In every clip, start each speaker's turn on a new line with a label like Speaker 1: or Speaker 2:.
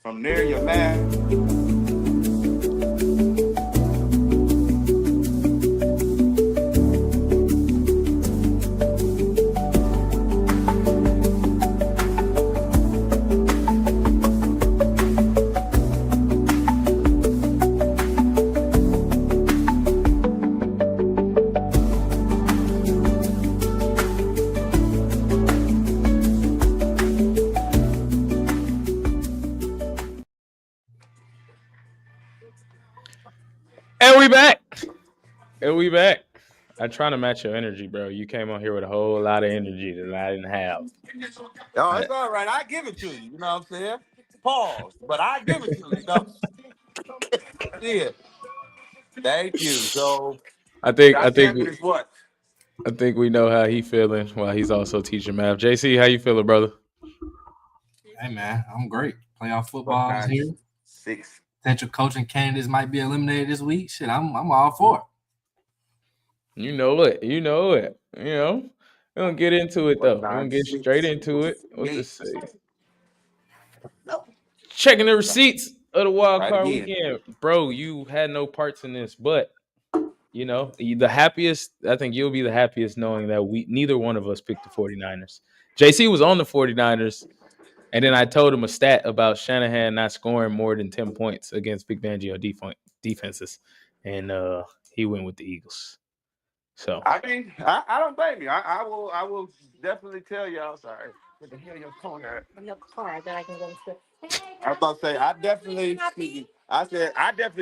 Speaker 1: From there, your math.
Speaker 2: And we back. And we back. I'm trying to match your energy, bro. You came on here with a whole lot of energy that I didn't have.
Speaker 1: Oh, it's all right. I give it to you. You know what I'm saying? Pause. But I give it to you. No. Yeah. Thank you. So
Speaker 2: I think
Speaker 1: Josh Allen is what?
Speaker 2: I think we know how he feeling while he's also teaching math. JC, how you feeling, brother?
Speaker 3: Hey man, I'm great. Playoff football is here.
Speaker 1: 6.
Speaker 3: Potential coaching candidates might be eliminated this week. Shit, I'm all for it.
Speaker 2: You know it. You know it. You know. We're gonna get into it though. We're gonna get straight into it. What's this say? Checking the receipts of the Wildcard Weekend. Bro, you had no parts in this, but you know, the happiest, I think you'll be the happiest knowing that neither one of us picked the 49ers. JC was on the 49ers, and then I told him a stat about Shanahan not scoring more than 10 points against Big Fangio defenses, and he went with the Eagles. So
Speaker 1: I mean, I don't blame you. I will definitely tell y'all. Sorry. What the hell your phone at? Your car that I can go to. I was about to say I definitely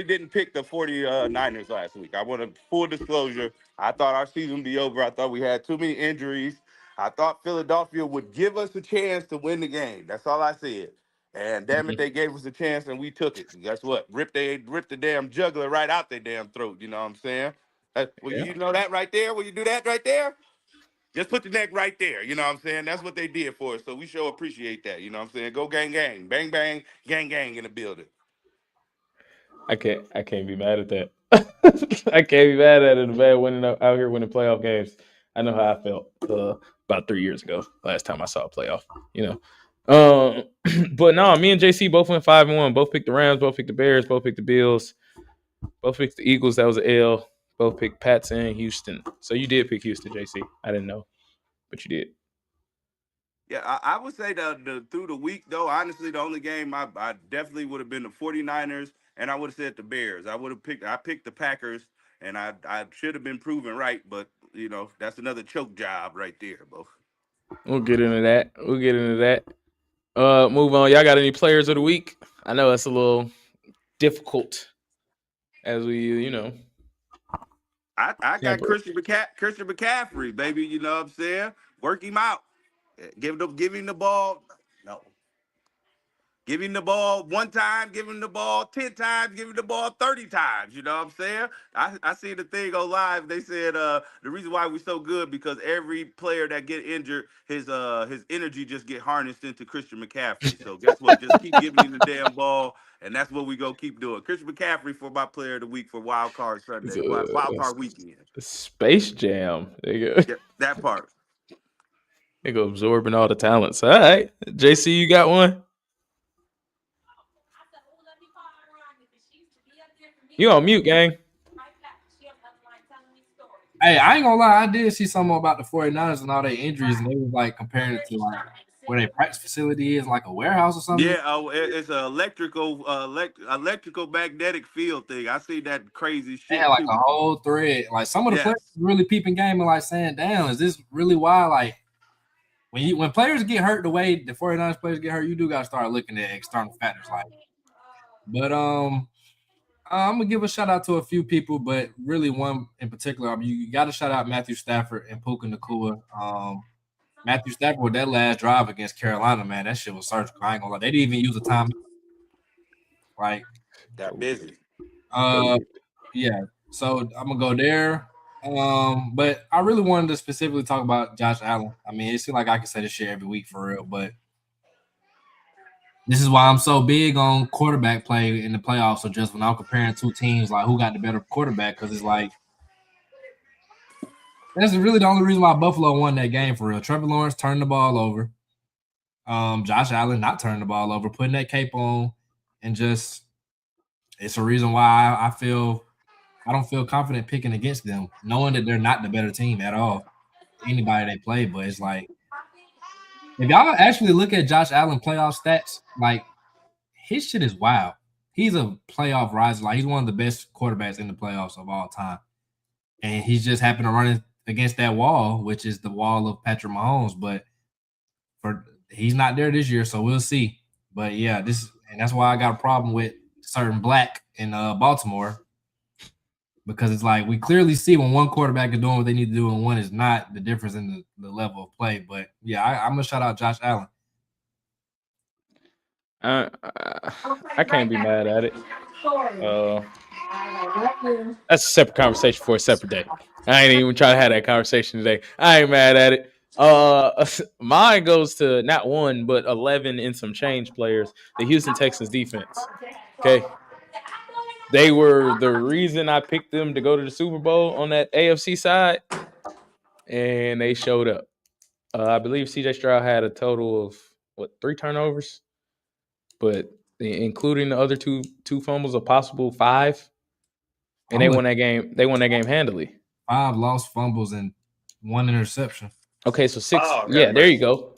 Speaker 1: didn't pick the 49ers last week. I want to full disclosure. I thought our season would be over. I thought we had too many injuries. I thought Philadelphia would give us a chance to win the game. That's all I said. And damn it, they gave us a chance and we took it. And guess what? Ripped the damn juggler right out their damn throat. You know what I'm saying? You know that right there? Will you do that right there? Just put the neck right there. You know what I'm saying? That's what they did for us. So we sure appreciate that. You know what I'm saying? Go gang gang. Bang bang. Gang gang in the building.
Speaker 2: I can't be mad at that. I can't be mad at it. Bad winning out here winning playoff games. I know how I felt about 3 years ago. Last time I saw a playoff. You know. But no, me and JC both went 5-1. Both picked the Rams. Both picked the Bears. Both picked the Bills. Both picked the Eagles. That was an L. Both picked Pats and Houston. So you did pick Houston, JC. I didn't know, but you did.
Speaker 1: Yeah, I would say the through the week, though, honestly, the only game I definitely would have been the 49ers, and I would have said the Bears. I picked the Packers, and I should have been proven right, but, you know, that's another choke job right there, bro.
Speaker 2: We'll get into that. Move on. Y'all got any players of the week? I know it's a little difficult as we, you know.
Speaker 1: I got Christian McCaffrey, baby. You know what I'm saying? Work him out. Give him the ball. No. Give him the ball 1 time, give him the ball 10 times, give him the ball 30 times. You know what I'm saying? I see the thing on live. They said the reason why we're so good because every player that get injured, his energy just get harnessed into Christian McCaffrey. So guess what? Just keep giving him the damn ball, and that's what we go keep doing. Christian McCaffrey for my player of the week for Wildcard Sunday, Wildcard Weekend.
Speaker 2: Space Jam. There you go.
Speaker 1: Yep, that part.
Speaker 2: They go absorbing all the talents. All right, JC, you got one? You on mute, gang.
Speaker 3: Hey, I ain't gonna lie, I did see something about the 49ers and all their injuries, and they was like comparing it to like where their practice facility is, like a warehouse or something.
Speaker 1: Yeah, it's an electrical magnetic field thing. I see that crazy shit.
Speaker 3: They had like a whole thread. Like some of the players really peeping game and like saying, damn, is this really why? Like when players get hurt the way the 49ers players get hurt, you do gotta start looking at external factors like. But I'm gonna give a shout out to a few people, but really one in particular. I mean, you got to shout out Matthew Stafford and Puka Nacua. Matthew Stafford with that last drive against Carolina, man, that shit was surgical. I ain't gonna lie, they didn't even use a time. Like
Speaker 1: got busy.
Speaker 3: Yeah. So I'm gonna go there. But I really wanted to specifically talk about Josh Allen. I mean, it seems like I can say this shit every week for real, but this is why I'm so big on quarterback play in the playoffs. So just when I'm comparing two teams, like who got the better quarterback, because it's like that's really the only reason why Buffalo won that game for real. Trevor Lawrence turned the ball over. Josh Allen not turning the ball over, putting that cape on, and just it's a reason why I don't feel confident picking against them, knowing that they're not the better team at all. Anybody they play, but it's like if y'all actually look at Josh Allen playoff stats, like his shit is wild. He's a playoff riser. Like he's one of the best quarterbacks in the playoffs of all time. And he's just happened to run against that wall, which is the wall of Patrick Mahomes. But he's not there this year, so we'll see. But yeah, that's why I got a problem with certain black in Baltimore. Because it's like we clearly see when one quarterback is doing what they need to do and one is not, the difference in the level of play. But yeah, I'm gonna shout out Josh Allen.
Speaker 2: I can't be mad at it. That's a separate conversation for a separate day. I ain't even trying to have that conversation today. I ain't mad at it. Mine goes to not 1 but 11 and some change players. The Houston Texans defense. Okay. They were the reason I picked them to go to the Super Bowl on that AFC side, and they showed up. I believe C.J. Stroud had a total of 3 turnovers, but including the other two fumbles, a possible 5, and they won that game. They won that game handily.
Speaker 3: 5 lost fumbles and 1 interception.
Speaker 2: Okay, so 6. Yeah, there you go.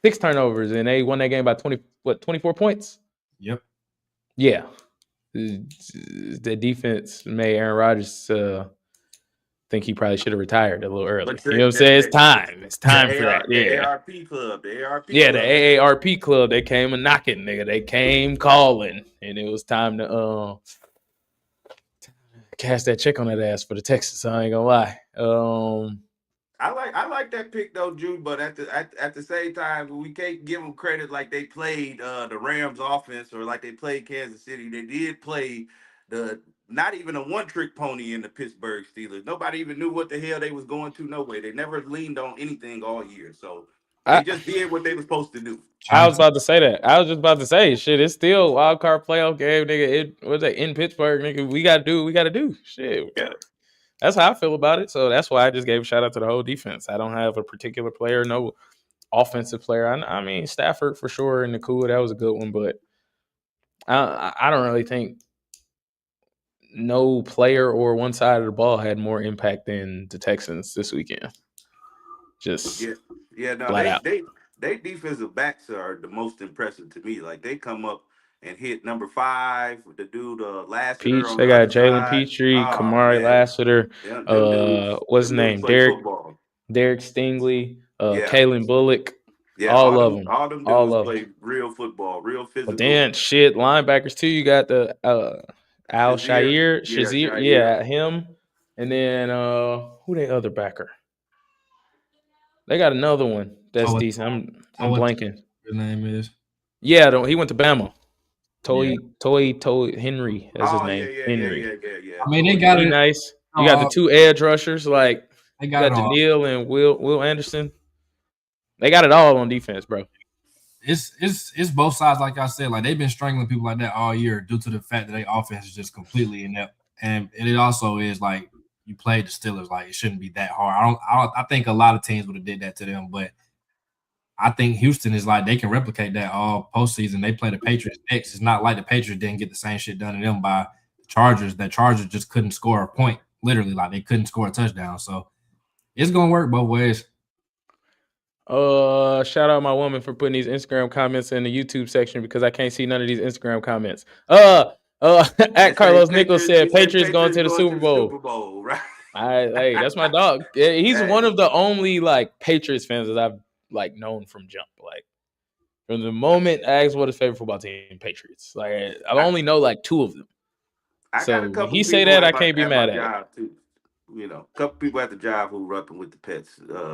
Speaker 2: 6 turnovers, and they won that game by 24 points.
Speaker 3: Yep.
Speaker 2: Yeah. The defense made Aaron Rodgers think he probably should have retired a little early. You know what I'm saying? It's time. It's time for that. Yeah.
Speaker 1: The ARP club. The ARP
Speaker 2: yeah, the AARP club. They came a knocking, nigga. They came calling. And it was time to cash that check on that ass for the Texans. I ain't gonna lie.
Speaker 1: I like that pick though, Jude. But at the same time, we can't give them credit like they played the Rams offense or like they played Kansas City. They did play not even a one-trick pony in the Pittsburgh Steelers. Nobody even knew what the hell they was going to. No way. They never leaned on anything all year. So they just did what they were supposed to do.
Speaker 2: I was about to say that. I was just about to say, shit, it's still wild card playoff game, nigga. In Pittsburgh, nigga. We gotta do. Shit, that's how I feel about it. So that's why I just gave a shout out to the whole defense. I don't have a particular player, no offensive player. I mean, Stafford for sure in the cool. That was a good one, but I don't really think no player or one side of the ball had more impact than the Texans this weekend. Just
Speaker 1: they defensive backs are the most impressive to me. Like they come up and hit number 5, the dude Lassiter.
Speaker 2: Peach, they got Jalen Petrie, Kamari Lassiter, what's his name? Derek Stingley, Kalen Bullock. Yeah, all of them.
Speaker 1: All them dudes play real football, real physical.
Speaker 2: But then linebackers too. You got the Shazier, yeah, him. And then who they other backer? They got another one that's decent. I'm blanking.
Speaker 3: His name is.
Speaker 2: Yeah, he went to Bama. Toy Henry. That's his name. Henry.
Speaker 1: Yeah.
Speaker 3: I mean, they got it
Speaker 2: nice. You got the 2 edge rushers, like you got Daniil and Will Anderson. They got it all on defense, bro.
Speaker 3: It's both sides, like I said. Like they've been strangling people like that all year due to the fact that their offense is just completely inept. And it also is like you played the Steelers, like it shouldn't be that hard. I think a lot of teams would have did that to them, but I think Houston is like they can replicate that all postseason. They play the Patriots next. It's not like the Patriots didn't get the same shit done to them by the Chargers. That Chargers just couldn't score a point, literally, like they couldn't score a touchdown. So it's gonna work both ways.
Speaker 2: Shout out my woman for putting these Instagram comments in the YouTube section because I can't see none of these Instagram comments. At Carlos Nichols said Patriots going to the Super Bowl.
Speaker 1: Right?
Speaker 2: Hey, that's my dog. Yeah, he's one of the only like Patriots fans that I've like known from jump. Like from the moment I asked what his favorite football team, Patriots. Like I only know like 2 of them. So when he say that, I can't be mad at it.
Speaker 1: Too. You know, a couple people at the job who were up with the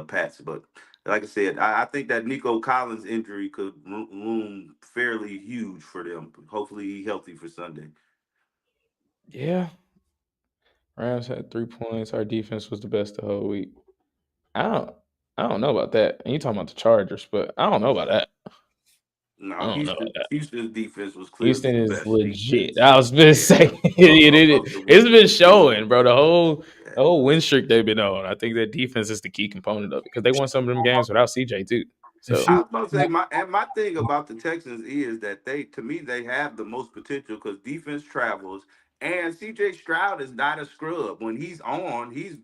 Speaker 1: Pats, but like I said, I think that Nico Collins injury could loom fairly huge for them. Hopefully, he's healthy for Sunday.
Speaker 2: Yeah. Rams had 3 points. Our defense was the best the whole week. I don't know about that. And you talking about the Chargers, but I don't know about that.
Speaker 1: No, Houston's defense was clearly
Speaker 2: Houston is legit. I was going to say it's been showing, bro. The whole win streak they've been on. I think that defense is the key component of it because they won some of them games without CJ too. So
Speaker 1: I was about to say my thing about the Texans is that they have the most potential because defense travels, and CJ Stroud is not a scrub. When he's on, he's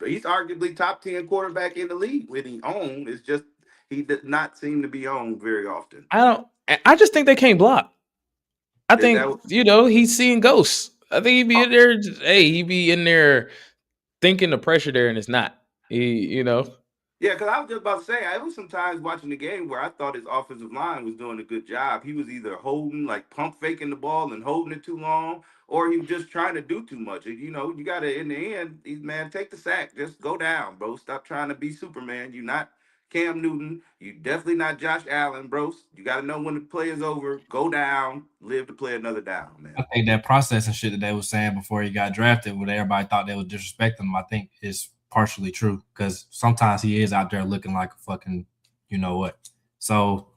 Speaker 1: arguably top 10 quarterback in the league. When he on, it's just he does not seem to be on very often.
Speaker 2: I just think they can't block. I
Speaker 1: Is
Speaker 2: think
Speaker 1: that
Speaker 2: he's seeing ghosts. I think he'd be in there. He'd be in there thinking the pressure there, and it's not.
Speaker 1: Yeah, because I was just about to say, I was sometimes watching the game where I thought his offensive line was doing a good job. He was either holding, like pump faking the ball and holding it too long, or he was just trying to do too much. And, you got to, in the end, man, take the sack. Just go down, bro. Stop trying to be Superman. You're not Cam Newton. You definitely not Josh Allen, bro. You got to know when the play is over. Go down. Live to play another down, man.
Speaker 3: I think that process and shit that they was saying before he got drafted, when everybody thought they was disrespecting him, I think is partially true because sometimes he is out there looking like a fucking, you know what. So,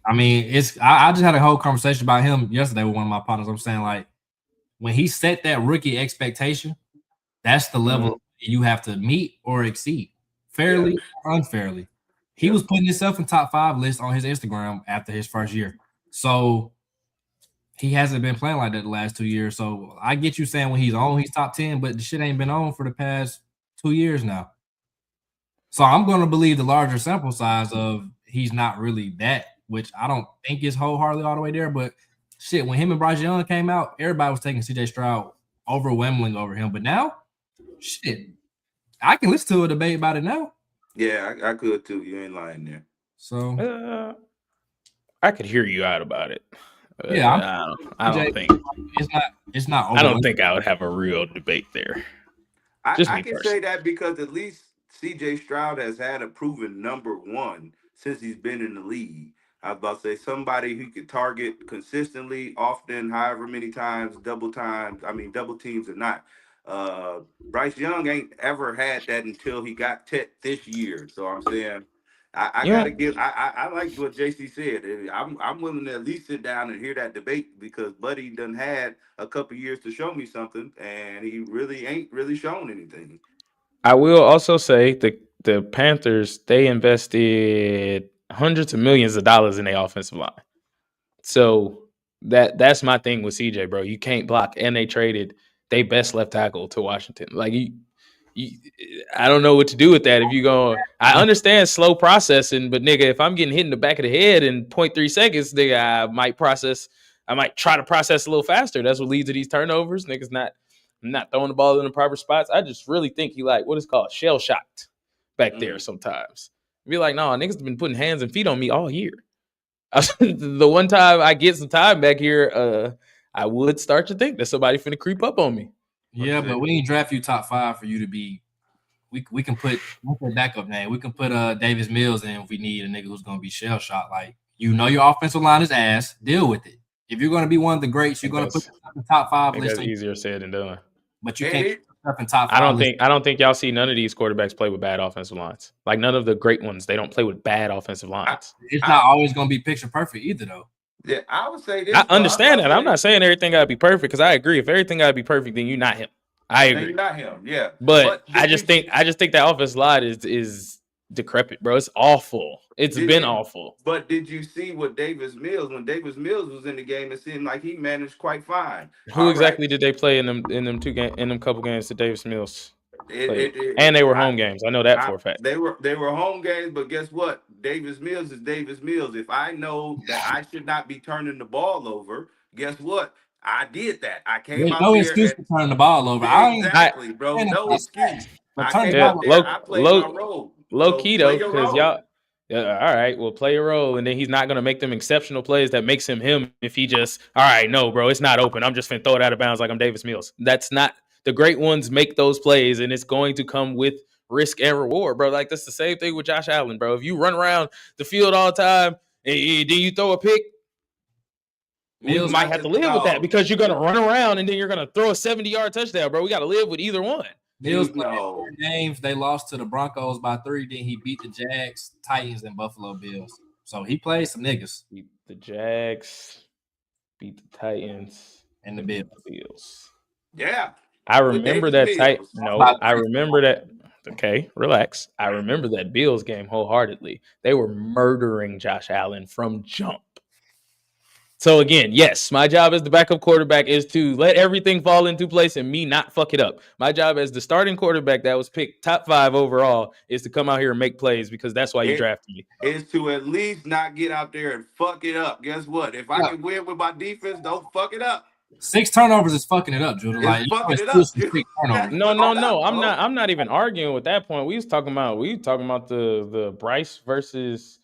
Speaker 3: I mean, I just had a whole conversation about him yesterday with one of my partners. I'm saying, like, when he set that rookie expectation, that's the level you have to meet or exceed, fairly or unfairly. He was putting himself in top 5 lists on his Instagram after his first year. So he hasn't been playing like that the last 2 years. So I get you saying when he's on, he's top 10, but the shit ain't been on for the past 2 years now. So I'm going to believe the larger sample size of he's not really that, which I don't think is wholeheartedly all the way there. But shit, when him and Bryce Young came out, everybody was taking CJ Stroud overwhelmingly over him. But now, shit, I can listen to a debate about it now.
Speaker 1: Yeah, I could too. You ain't lying there.
Speaker 3: So
Speaker 2: I could hear you out about it.
Speaker 3: Yeah,
Speaker 2: I don't think
Speaker 3: it's not.
Speaker 2: I don't think I would have a real debate there.
Speaker 1: I can say that because at least CJ Stroud has had a proven number one since he's been in the league. I was about to say somebody who could target consistently, often, however many times, double teams or not. Bryce Young ain't ever had that until he got this year. So I'm saying I gotta give. I like what JC said. I'm willing to at least sit down and hear that debate because Buddy done had a couple years to show me something, and he really ain't really shown anything.
Speaker 2: I will also say the Panthers, they invested hundreds of millions of dollars in their offensive line. So that's my thing with CJ, bro. You can't block, and they traded their best left tackle to Washington. Like I don't know what to do with that. If you go, I understand slow processing, but nigga, if I'm getting hit in the back of the head in 0.3 seconds, nigga, I might try to process a little faster. That's what leads to these turnovers. Niggas not throwing the ball in the proper spots. I just really think he what is called shell shocked back there sometimes. Be like, no, niggas have been putting hands and feet on me all year. The one time I get some time back here, I would start to think that somebody finna creep up on me.
Speaker 3: Yeah, but we ain't draft you top 5 for you to be. We can put backup name. We can put Davis Mills in if we need a nigga who's gonna be shell shot. Like your offensive line is ass. Deal with it. If you're gonna be one of the greats, you're gonna put the top 5 list.
Speaker 2: That's easier said than done.
Speaker 3: But you can't put in top 5.
Speaker 2: I don't think y'all see none of these quarterbacks play with bad offensive lines. Like none of the great ones, they don't play with bad offensive lines.
Speaker 3: It's not always gonna be picture perfect either, though.
Speaker 1: Yeah, I would say this.
Speaker 2: I understand that. I'm not saying everything gotta be perfect because I agree. If everything gotta be perfect, then you're not him. I agree.
Speaker 1: You're not him, yeah.
Speaker 2: But I just think that offensive line is decrepit, bro. It's awful. It's been awful.
Speaker 1: But did you see what Davis Mills? When Davis Mills was in the game, it seemed like he managed quite fine.
Speaker 2: Who exactly did they play in them couple games that Davis Mills played? And they were home games. I know that for a fact.
Speaker 1: They were home games, but guess what? Davis Mills is Davis Mills. If I know that I should not be turning the ball over, guess what? I did that. I came out there.
Speaker 3: No excuse to turn the ball over.
Speaker 1: Exactly, bro. No excuse. I played my role.
Speaker 2: Low key though, because y'all. Yeah, all right, well, play a role, and then he's not going to make them exceptional plays that makes him if he just, all right, no, bro, it's not open. I'm just going to throw it out of bounds like I'm Davis Mills. That's not – the great ones make those plays, and it's going to come with risk and reward, bro. Like, that's the same thing with Josh Allen, bro. If you run around the field all the time and then you throw a pick, you might have to live with that because you're going to run around and then you're going to throw a 70-yard touchdown, bro. We got to live with either one.
Speaker 3: Mills played 4 games. They lost to the Broncos by 3. Then he beat the Jags, Titans, and Buffalo Bills. So he played some niggas.
Speaker 2: Beat the Jags, beat the Titans,
Speaker 3: and the Bills.
Speaker 1: Yeah.
Speaker 2: I remember that tight. No, I remember that. Okay, relax. I remember that Bills game wholeheartedly. They were murdering Josh Allen from jump. So again, yes, my job as the backup quarterback is to let everything fall into place and me not fuck it up. My job as the starting quarterback that was picked top 5 overall is to come out here and make plays because that's why you drafted me.
Speaker 1: Is to at least not get out there and fuck it up. Guess what? If I can win with my defense, don't fuck it up.
Speaker 3: 6 turnovers is fucking it up, Judah.
Speaker 1: It's
Speaker 3: Like
Speaker 1: fucking it up.
Speaker 3: 6 turnovers.
Speaker 2: No. I'm not even arguing with that point. We was talking about the Bryce versus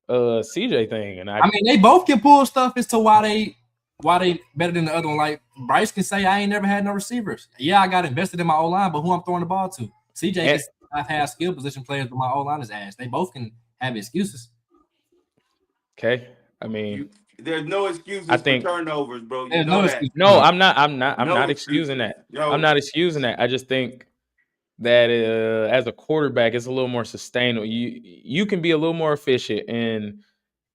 Speaker 2: CJ thing, and I
Speaker 3: mean they both can pull stuff as to why they better than the other one. Like Bryce can say I ain't never had no receivers. Yeah, I got invested in my O line, but who I'm throwing the ball to? CJ I've had skill position players, but my O line is ass. They both can have excuses.
Speaker 2: Okay, I mean,
Speaker 1: there's no excuses for turnovers, bro. You
Speaker 3: know
Speaker 1: no
Speaker 3: that.
Speaker 2: No, I'm not excusing that.
Speaker 1: No.
Speaker 2: I'm not excusing that. I just think that as a quarterback, it's a little more sustainable. You can be a little more efficient, and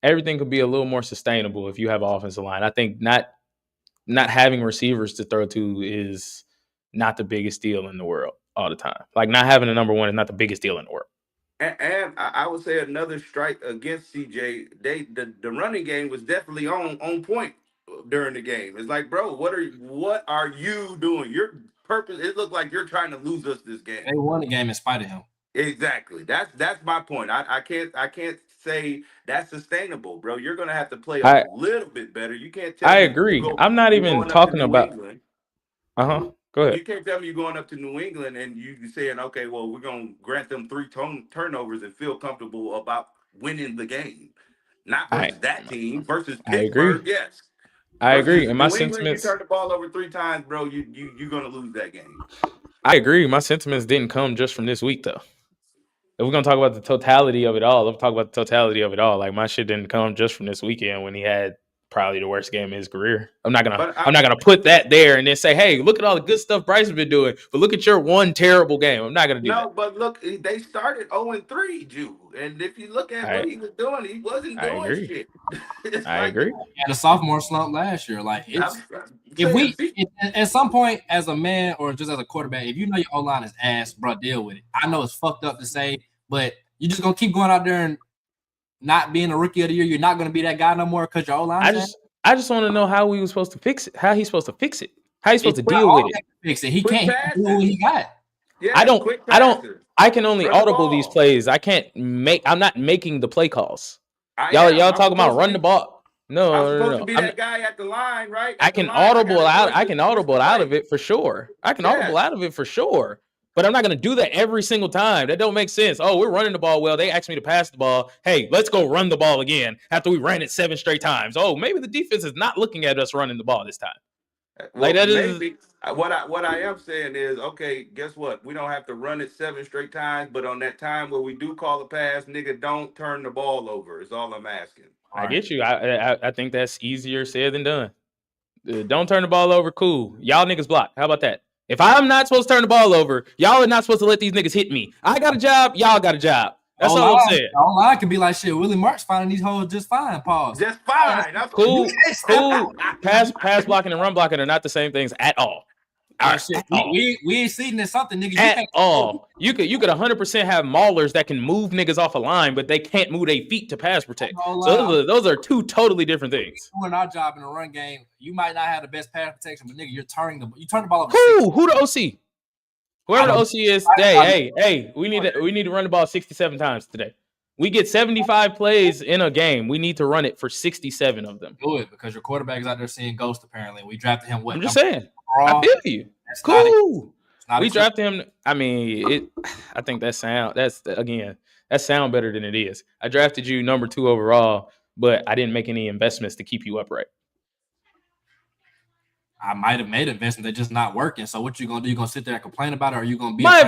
Speaker 2: everything could be a little more sustainable if you have an offensive line. I think not having receivers to throw to is not the biggest deal in the world all the time. Like not having a number one is not the biggest deal in the world.
Speaker 1: And I would say another strike against CJ. The running game was definitely on point during the game. It's like, bro, what are you doing? Your purpose. It looked like you're trying to lose us this game.
Speaker 3: They won the game in spite of him.
Speaker 1: Exactly. That's my point. I can't say that's sustainable, bro. You're gonna have to play a little bit better. You can't tell me.
Speaker 2: I agree. I'm not even talking about. Go ahead.
Speaker 1: You can't tell me you're going up to New England and you saying, okay, well, we're going to grant them 3 turnovers and feel comfortable about winning the game. Not versus that team, versus Pittsburgh, yes.
Speaker 2: I agree. And my sentiments.
Speaker 1: You turn the ball over 3 times, bro, you're going to lose that game.
Speaker 2: I agree. My sentiments didn't come just from this week, though. If we're going to talk about the totality of it all, Like, my shit didn't come just from this weekend when he had probably the worst game of his career. I'm not gonna put that there and then say, hey, look at all the good stuff Bryce has been doing, but look at your one terrible game. I'm not gonna do that.
Speaker 1: No, but look, they started 0-3, Jew. And if you look at what he was doing, he wasn't doing shit.
Speaker 2: I agree.
Speaker 3: He had a sophomore slump last year. Like at some point as a man or just as a quarterback, if you know your O-line is ass, bro, deal with it. I know it's fucked up to say, but you're just gonna keep going out there and not being a rookie of the year, you're not going to be that guy no more because your O-line.
Speaker 2: I just want to know how we were supposed to fix it. How he's supposed to fix it. How he's supposed to deal with it.
Speaker 3: Fix it. He can't do what he got.
Speaker 1: Yeah,
Speaker 2: I can only audible these plays. I'm not making the play calls. Y'all talking about run the ball. No.
Speaker 1: I'm supposed to be that guy at the line, right?
Speaker 2: I can audible out of it for sure. Audible out of it for sure. But I'm not going to do that every single time. That don't make sense. Oh, we're running the ball well. They asked me to pass the ball. Hey, let's go run the ball again after we ran it 7 straight times. Oh, maybe the defense is not looking at us running the ball this time.
Speaker 1: Well, maybe. What I am saying is, okay, guess what? We don't have to run it 7 straight times, but on that time where we do call a pass, nigga, don't turn the ball over. Is all I'm asking.
Speaker 2: I get you. I think that's easier said than done. Don't turn the ball over. Cool. Y'all niggas block. How about that? If I'm not supposed to turn the ball over, y'all are not supposed to let these niggas hit me. I got a job. Y'all got a job. That's all I'm saying.
Speaker 3: All I could be like, shit, Willie Marks finding these hoes just fine. Pause.
Speaker 1: Just fine. That's
Speaker 2: cool. Pass blocking and run blocking are not the same things at all.
Speaker 3: We ain't seeing this something, nigga.
Speaker 2: At all. You could 100% have maulers that can move niggas off a line, but they can't move their feet to pass protect. So those are 2 totally different things.
Speaker 3: Doing our job in the run game, you might not have the best pass protection, but nigga, you turn the ball over.
Speaker 2: Who the OC? Whoever the OC is today, hey, we need to run the ball 67 times today. We get 75 plays in a game. We need to run it for 67 of them.
Speaker 3: Do it because your quarterback is out there seeing ghosts. Apparently, we drafted him.
Speaker 2: I'm just saying. I feel you. That's cool. We drafted him. I mean, I think that sound better than it is. I drafted you number 2 overall, but I didn't make any investments to keep you upright.
Speaker 3: I might have made investments. They're just not working. So what you gonna do? You gonna sit there and complain about it, or are you gonna be
Speaker 2: my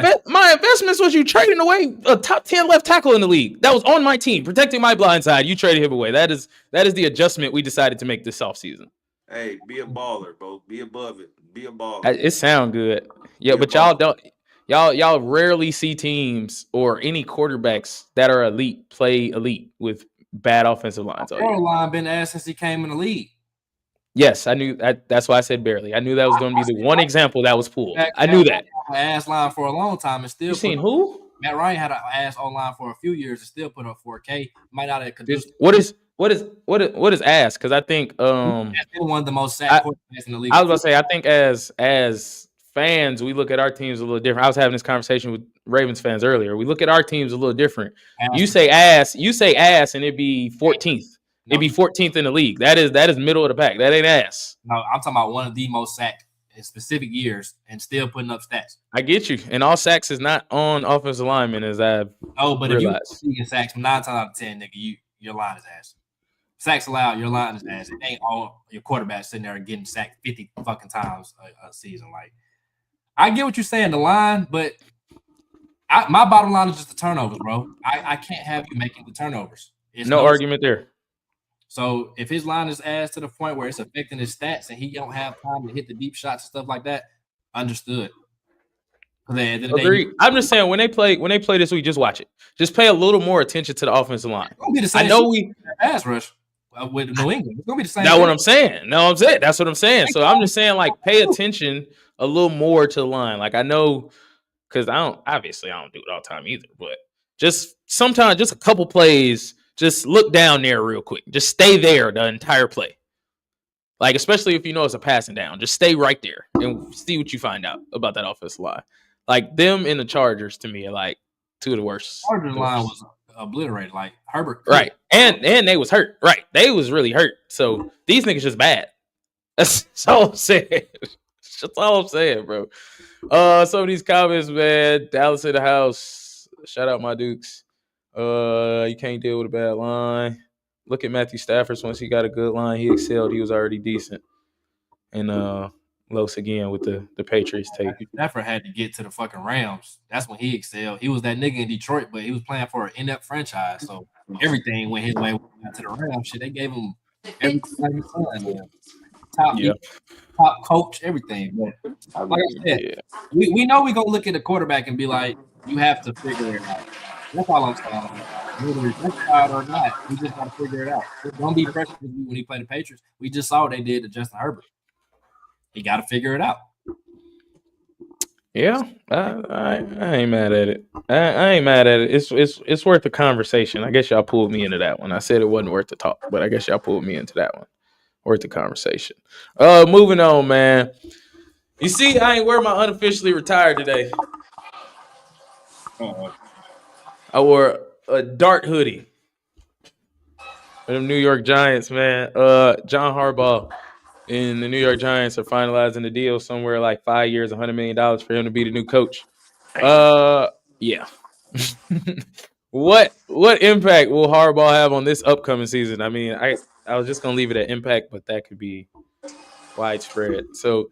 Speaker 2: investments was you trading away a top 10 left tackle in the league that was on my team, protecting my blind side. You traded him away. That is the adjustment we decided to make this offseason.
Speaker 1: Hey, be a baller, bro. Be above it. Be a baller.
Speaker 2: It sound good. Yeah, but y'all don't. Y'all rarely see teams or any quarterbacks that are elite play elite with bad offensive lines.
Speaker 3: Our line been ass since he came in the league.
Speaker 2: Yes, I knew that. That's why I said barely. I knew that was going to be the one example that was pulled. I knew that.
Speaker 3: Ass line for a long time and still.
Speaker 2: You seen who?
Speaker 3: Matt Ryan had an ass online for a few years and still put up 4K. Might not have produced.
Speaker 2: What is ass? Because I think
Speaker 3: He's been one of the most sacked quarterbacks in the league.
Speaker 2: I was gonna say I think as fans we look at our teams a little different. I was having this conversation with Ravens fans earlier. We look at our teams a little different. You say ass, and it'd be 14th. It'd be 14th in the league. That is middle of the pack. That ain't ass.
Speaker 3: No, I'm talking about one of the most sacked in specific years and still putting up stats.
Speaker 2: I get you. And all sacks is not on offensive linemen, as I've realized.
Speaker 3: If you get sacks 9 times out of 10, nigga, your line is ass. Sacks allowed, your line is ass. It ain't all your quarterbacks sitting there and getting sacked 50 fucking times a season. Like, I get what you're saying, the line, but my bottom line is just the turnovers, bro. I can't have you making the turnovers.
Speaker 2: No argument there.
Speaker 3: So if his line is ass to the point where it's affecting his stats and he don't have time to hit the deep shots and stuff like that, understood.
Speaker 2: Agreed. I'm just saying when they play this week, just watch it. Just pay a little more attention to the offensive line.
Speaker 3: It's gonna be the same.
Speaker 2: I know we
Speaker 3: pass rush with New England. It's gonna be the same.
Speaker 2: That's what I'm saying. No, I'm saying that's what I'm saying. So I'm just saying, like, pay attention a little more to the line. Like, I know because I don't do it all the time either, but just sometimes just a couple plays, just look down there real quick. Just stay there the entire play. Like, especially if you know it's a passing down, just stay right there and see what you find out about that offensive line. Like, them and the Chargers, to me, are like two of the worst.
Speaker 3: Chargers line was obliterated. Like, Herbert.
Speaker 2: Right. And they was hurt. Right. They was really hurt. So these niggas just bad. That's all I'm saying. That's all I'm saying, bro. Some of these comments, man. Dallas in the house. Shout out my Dukes. You can't deal with a bad line. Look at Matthew Stafford. Once he got a good line, he excelled. He was already decent. And Los again with the Patriots tape.
Speaker 3: Stafford had to get to the fucking Rams. That's when he excelled. He was that nigga in Detroit, but he was playing for an inept franchise. So everything went his way when he got to the Rams. Shit, they gave him everything. Top coach, everything. But like I said, we know we're gonna look at the quarterback and be like, you have to figure it out. That's all I'm saying. Whether it's justified or not, we just gotta figure it out. Don't be pressured when he played the Patriots. We just saw what they did to Justin Herbert. He got to figure it out.
Speaker 2: Yeah, I ain't mad at it. I ain't mad at it. It's worth the conversation. I guess y'all pulled me into that one. I said it wasn't worth the talk, but I guess y'all pulled me into that one. Worth the conversation. Moving on, man. You see, I ain't wearing my unofficially retired today. I wore a dark hoodie for the New York Giants, man. John Harbaugh and the New York Giants are finalizing the deal somewhere like 5 years, $100 million for him to be the new coach. Yeah. What impact will Harbaugh have on this upcoming season? I mean, I was just gonna leave it at impact, but that could be widespread. So,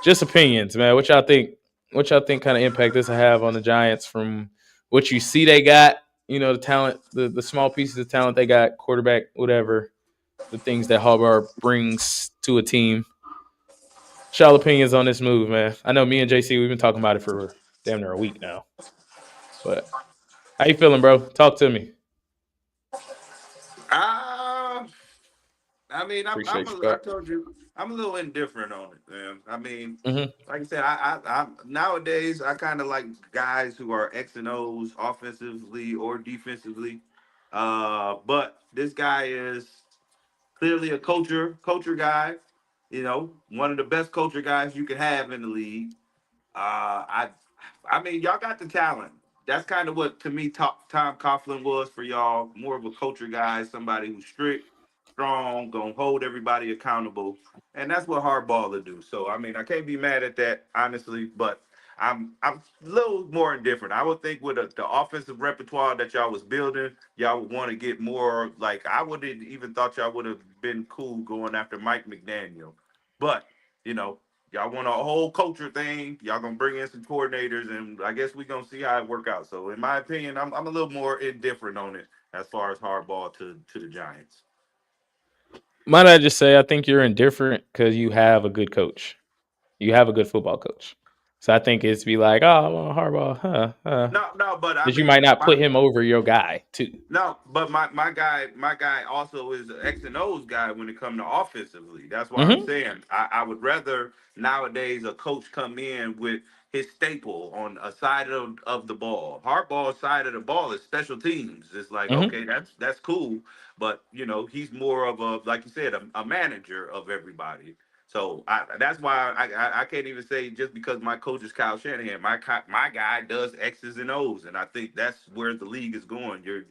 Speaker 2: just opinions, man. What y'all think? Kind of impact this will have on the Giants from what you see they got? You know, the talent, the small pieces of talent they got, quarterback, whatever. The things that Harbaugh brings to a team. What's y'all opinions on this move, man? I know me and JC, we've been talking about it for damn near a week now. But how you feeling, bro? Talk to me.
Speaker 1: I mean, I told you, I'm a little indifferent on it, man. I mean, like I said, I nowadays I kind of like guys who are X and O's offensively or defensively. But this guy is clearly a culture guy. You know, one of the best culture guys you can have in the league. I mean, y'all got the talent. That's kind of what, to me, Tom Coughlin was for y'all. More of a culture guy, somebody who's strict, strong, gonna hold everybody accountable, and that's what Harbaugh will do. So, I mean, I can't be mad at that, honestly. But I'm a little more indifferent. I would think with the offensive repertoire that y'all was building, y'all would want to get more. Like, I would have even thought y'all would have been cool going after Mike McDaniel, but you know. Y'all want a whole culture thing. Y'all gonna bring in some coordinators, and I guess we're gonna see how it work out. So, in my opinion, I'm a little more indifferent on it as far as Harbaugh to the Giants.
Speaker 2: Might I just say, I think you're indifferent because you have a good coach. You have a good football coach. So I think it's be like, oh, well, Harbaugh,
Speaker 1: No, but I
Speaker 2: but you
Speaker 1: mean,
Speaker 2: might not put him over your guy too.
Speaker 1: no, but my guy also is an X and O's guy when it comes to offensively. That's why I'm
Speaker 2: Mm-hmm.
Speaker 1: saying I would rather nowadays a coach come in with his staple on a side of the ball. Hardball's side of the ball is special teams. It's like,
Speaker 2: Mm-hmm.
Speaker 1: okay, that's cool, but he's more of a, like you said, a manager of everybody. So that's why I can't even say just because my coach is Kyle Shanahan, my guy does X's and O's, and I think that's where the league is going. Your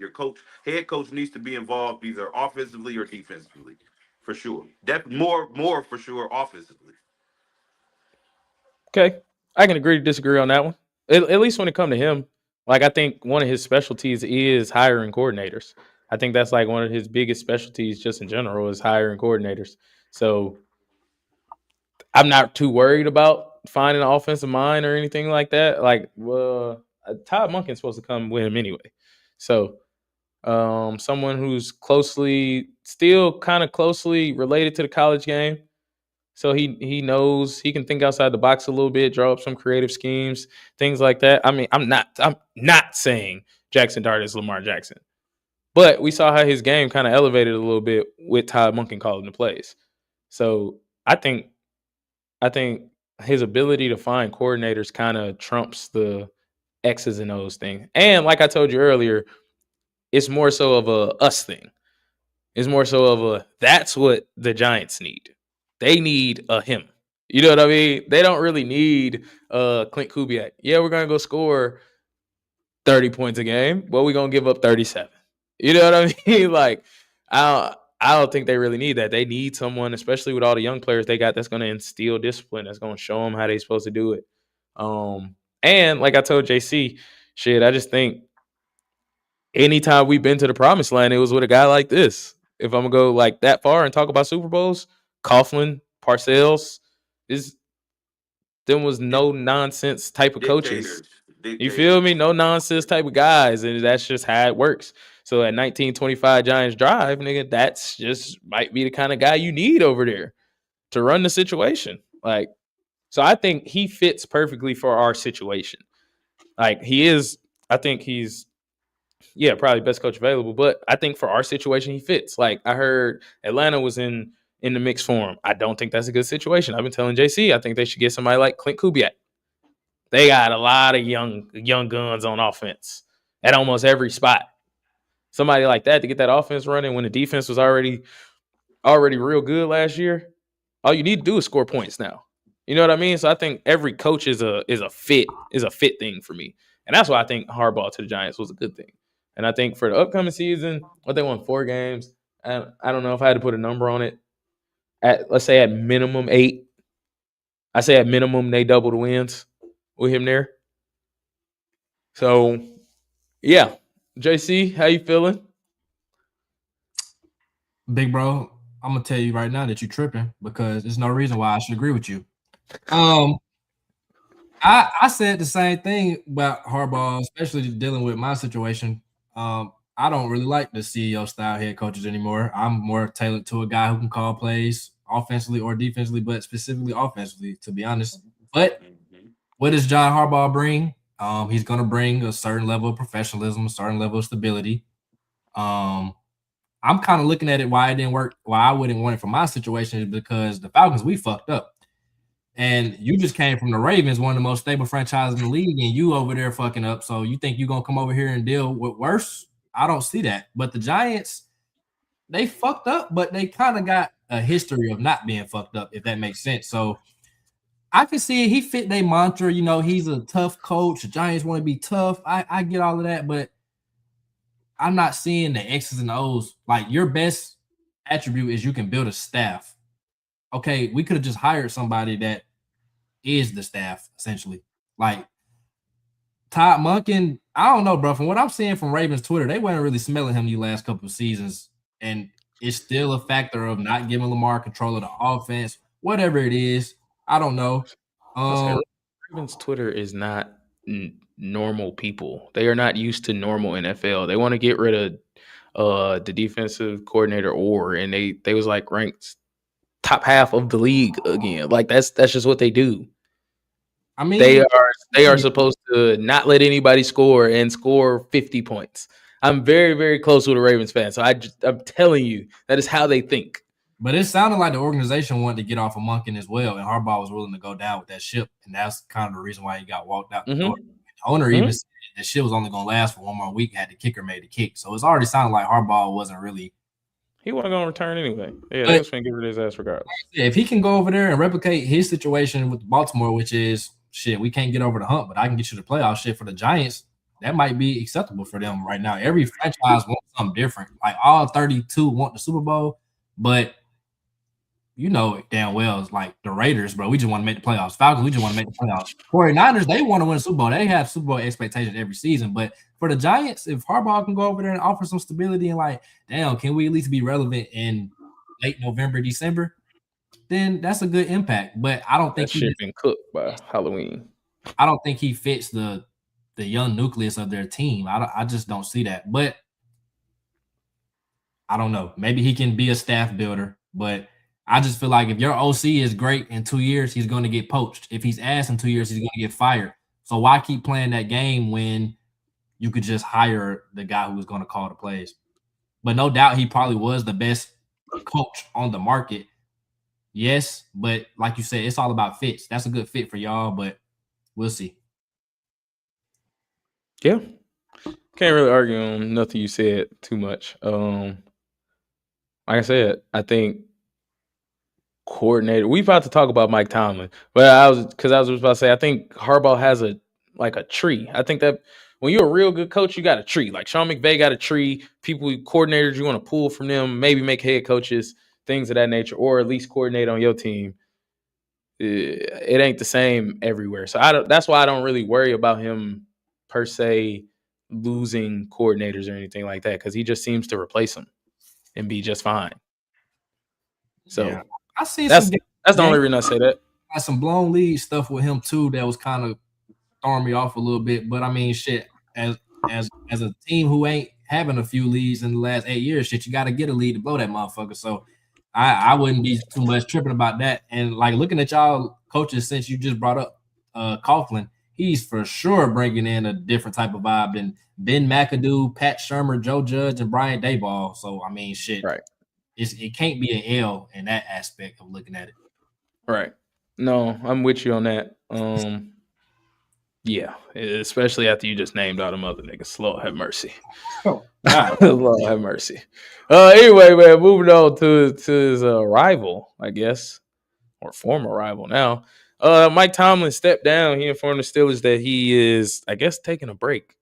Speaker 1: head coach needs to be involved either offensively or defensively, for sure. More for sure offensively.
Speaker 2: Okay, I can agree to disagree on that one. At least when it comes to him, like I think one of his specialties is hiring coordinators. I think that's like one of his biggest specialties, just in general, is hiring coordinators. So I'm not too worried about finding an offensive mind or anything like that. Like, well, Todd Monken's supposed to come with him anyway. So, someone who's still kind of closely related to the college game. So he knows he can think outside the box a little bit, draw up some creative schemes, things like that. I mean, I'm not saying Jackson Dart is Lamar Jackson, but we saw how his game kind of elevated a little bit with Todd Monken calling the plays. So I think his ability to find coordinators kind of trumps the X's and O's thing. And like I told you earlier, it's more so of a us thing. It's more so of a that's what the Giants need. They need a him. You know what I mean? They don't really need Clint Kubiak. Yeah, we're gonna go score 30 points a game, but we're gonna give up 37. You know what I mean? Like, I don't think they really need that. They need someone, especially with all the young players they got, that's gonna instill discipline, that's gonna show them how they're supposed to do it. And like I told JC, shit, I just think anytime we've been to the promised land, it was with a guy like this. If I'm gonna go like that far and talk about Super Bowls, Coughlin, Parcells, is them was no nonsense type of coaches.
Speaker 1: Dictators,
Speaker 2: You feel
Speaker 1: dictators.
Speaker 2: me? No nonsense type of guys, and that's just how it works. So at 1925 Giants Drive, nigga, that's just might be the kind of guy you need over there to run the situation. Like, so I think he fits perfectly for our situation. Like he is, I think he's probably best coach available. But I think for our situation, he fits. Like I heard Atlanta was in the mix for him. I don't think that's a good situation. I've been telling JC, I think they should get somebody like Clint Kubiak. They got a lot of young guns on offense at almost every spot. Somebody like that to get that offense running when the defense was already real good last year. All you need to do is score points now. You know what I mean? So I think every coach is a fit thing for me, and that's why I think Harbaugh to the Giants was a good thing. And I think for the upcoming season, what they won 4 games. I don't know if I had to put a number on it. Let's say at minimum 8. I say at minimum they double the wins with him there. So yeah, JC, how you feeling?
Speaker 3: Big bro, I'm gonna tell you right now that you're tripping because there's no reason why I should agree with you. I said the same thing about Harbaugh, especially dealing with my situation. I don't really like the CEO style head coaches anymore. I'm more tailored to a guy who can call plays offensively or defensively, but specifically offensively, to be honest. But what does John Harbaugh bring? He's going to bring a certain level of professionalism, a certain level of stability. I'm kind of looking at it why it didn't work, why I wouldn't want it for my situation is because the Falcons, we fucked up. And you just came from the Ravens, one of the most stable franchises in the league, and you over there fucking up. So you think you're going to come over here and deal with worse? I don't see that. But the Giants, they fucked up, but they kind of got a history of not being fucked up, if that makes sense. So I can see it. He fit their mantra. You know, he's a tough coach. The Giants want to be tough. I get all of that, but I'm not seeing the X's and O's. Like, your best attribute is you can build a staff. Okay, we could have just hired somebody that is the staff, essentially. Like, Todd Monken, I don't know, bro. From what I'm seeing from Ravens Twitter, they weren't really smelling him the last couple of seasons. And it's still a factor of not giving Lamar control of the offense, whatever it is. I don't know.
Speaker 2: Ravens Twitter is not normal people. They are not used to normal NFL. They want to get rid of the defensive coordinator and they was like ranked top half of the league again. Like that's just what they do.
Speaker 3: I mean,
Speaker 2: they are supposed to not let anybody score and score 50 points. I'm very, very close with a Ravens fan, so I'm telling you that is how they think.
Speaker 3: But it sounded like the organization wanted to get off of Monken as well, and Harbaugh was willing to go down with that ship, and that's kind of the reason why he got walked out the door. The owner even said the shit was only going to last for one more week, had the kicker made the kick. So it's already sounded like Harbaugh wasn't really.
Speaker 2: He wasn't going to return anyway. Yeah, they was going to give it his ass regardless.
Speaker 3: If he can go over there and replicate his situation with Baltimore, which is, shit, we can't get over the hump, but I can get you the playoff shit for the Giants, that might be acceptable for them right now. Every franchise wants something different. Like all 32 want the Super Bowl, but you know it damn well it's like the Raiders, bro. We just want to make the playoffs. Falcons, we just want to make the playoffs. 49ers, they want to win the Super Bowl. They have Super Bowl expectations every season. But for the Giants, if Harbaugh can go over there and offer some stability and like, damn, can we at least be relevant in late November, December? Then that's a good impact. But I don't think
Speaker 2: he's been cooked by Halloween.
Speaker 3: I don't think he fits the young nucleus of their team. I just don't see that. But I don't know. Maybe he can be a staff builder, but I just feel like if your OC is great in 2 years, he's going to get poached. If he's ass in 2 years, he's going to get fired. So why keep playing that game when you could just hire the guy who was going to call the plays? But no doubt he probably was the best coach on the market. Yes, but like you said, it's all about fits. That's a good fit for y'all, but we'll see.
Speaker 2: Yeah. Can't really argue on nothing you said too much. Like I said, I think coordinator. We about to talk about Mike Tomlin, but I was about to say I think Harbaugh has a tree. I think that when you're a real good coach, you got a tree. Like Sean McVay got a tree. People, coordinators, you want to pull from them. Maybe make head coaches, things of that nature, or at least coordinate on your team. It ain't the same everywhere, so that's why I don't really worry about him per se losing coordinators or anything like that because he just seems to replace them and be just fine. So. Yeah.
Speaker 3: I see
Speaker 2: that's the only reason I say that.
Speaker 3: Got some blown lead stuff with him too that was kind of throwing me off a little bit. But I mean, shit, as a team who ain't having a few leads in the last 8 years, shit, you got to get a lead to blow that motherfucker. So I wouldn't be too much tripping about that. And like looking at y'all coaches since you just brought up Coughlin, he's for sure bringing in a different type of vibe than Ben McAdoo, Pat Shurmur, Joe Judge, and Brian Daboll. So I mean, shit,
Speaker 2: right.
Speaker 3: It can't be an L in that aspect of looking at it.
Speaker 2: Right. No, I'm with you on that. Yeah, especially after you just named all them other niggas. Lord have mercy.
Speaker 3: Oh,
Speaker 2: Lord have mercy. Anyway, man, moving on to his rival, I guess, or former rival now. Mike Tomlin stepped down. He informed the Steelers that he is, I guess, taking a break.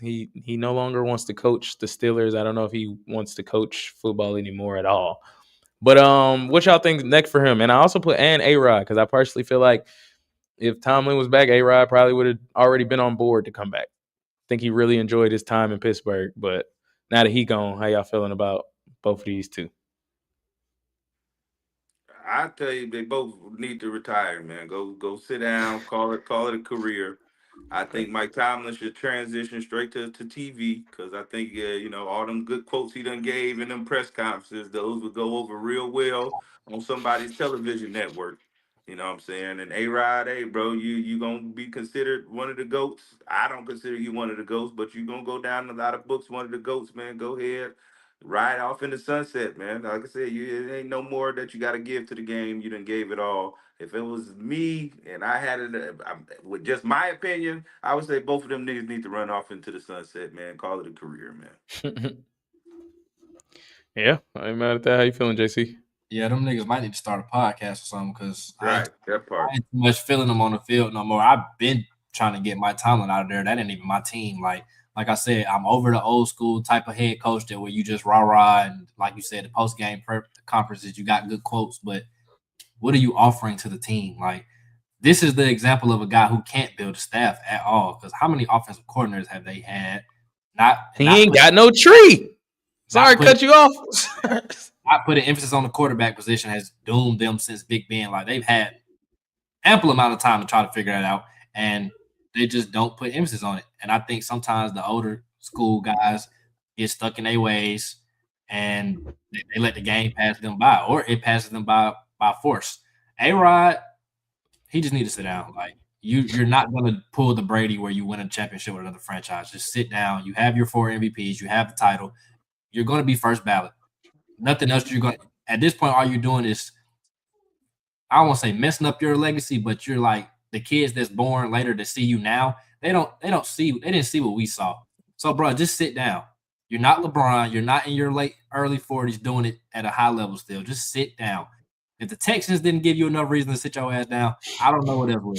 Speaker 2: He no longer wants to coach the Steelers. I don't know if he wants to coach football anymore at all. But what y'all think next for him? And I also put A-Rod because I personally feel like if Tomlin was back, A-Rod probably would have already been on board to come back. I think he really enjoyed his time in Pittsburgh. But now that he gone, how y'all feeling about both of these two?
Speaker 1: I tell you, they both need to retire, man. Go sit down, call it a career. I think Mike Tomlin should transition straight to TV because I think all them good quotes he done gave in them press conferences, those would go over real well on somebody's television network. You know what I'm saying? And A-Rod, hey, bro, you gonna be considered one of the GOATs. I don't consider you one of the GOATs, but you gonna go down in a lot of books, one of the GOATs, man. Go ahead. Ride off in the sunset, man. Like I said, it ain't no more that you got to give to the game. You done gave it all. If it was me and I had it with just my opinion, I would say both of them niggas need to run off into the sunset, man. Call it a career, man.
Speaker 2: Yeah, I ain't mad at that. How you feeling, JC?
Speaker 3: Yeah, them niggas might need to start a podcast or something because
Speaker 1: that part.
Speaker 3: I ain't too much feeling them on the field no more. I've been trying to get my Tomlin out of there. That ain't even my team. Like I said, I'm over the old school type of head coach that where you just rah-rah and like you said, the post-game conferences, you got good quotes, but what are you offering to the team? Like this is the example of a guy who can't build a staff at all because how many offensive coordinators have they had?
Speaker 2: He ain't got no tree. Sorry to cut you off.
Speaker 3: I put an emphasis on the quarterback position has doomed them since Big Ben. Like they've had ample amount of time to try to figure that out, and they just don't put emphasis on it. And I think sometimes the older school guys get stuck in their ways, and they let the game pass them by, or it passes them by force. A-Rod, he just need to sit down. Like You're not going to pull the Brady where you win a championship with another franchise. Just sit down. You have your 4 MVPs. You have the title. You're going to be first ballot. Nothing else you're going to – at this point, all you're doing is – I don't want to say messing up your legacy, but you're like the kids that's born later to see you now. They didn't see what we saw. So, bro, just sit down. You're not LeBron. You're not in your early 40s doing it at a high level still. Just sit down. If the Texans didn't give you enough reason to sit your ass down, I don't know what else will.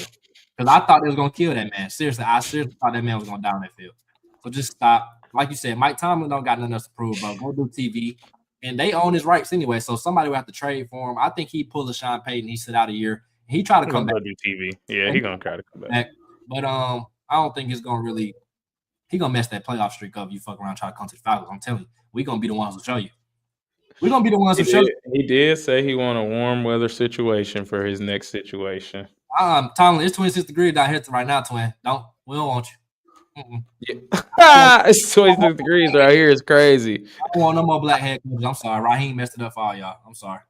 Speaker 3: Because I thought they was going to kill that man. Seriously, I seriously thought that man was going to die on that field. So just stop. Like you said, Mike Tomlin don't got nothing else to prove, bro. Go do TV. And they own his rights anyway, so somebody will have to trade for him. I think he pulled a Sean Payton. He sit out a year. He tried to come back.
Speaker 2: Do TV. Yeah, he gonna try to come back.
Speaker 3: But I don't think it's gonna really. He gonna mess that playoff streak up. You fuck around, try to come to the Falcons. I'm telling you, we gonna be the ones who show you. We're gonna be the ones who show you.
Speaker 2: He did say he want a warm weather situation for his next situation.
Speaker 3: Tomlin, it's 26 degrees down here right now, twin. We don't want you.
Speaker 2: Yeah. It's 26 degrees right here. It's crazy.
Speaker 3: I don't want no more black head coaches. I'm sorry. Raheem messed it up for all y'all. I'm sorry.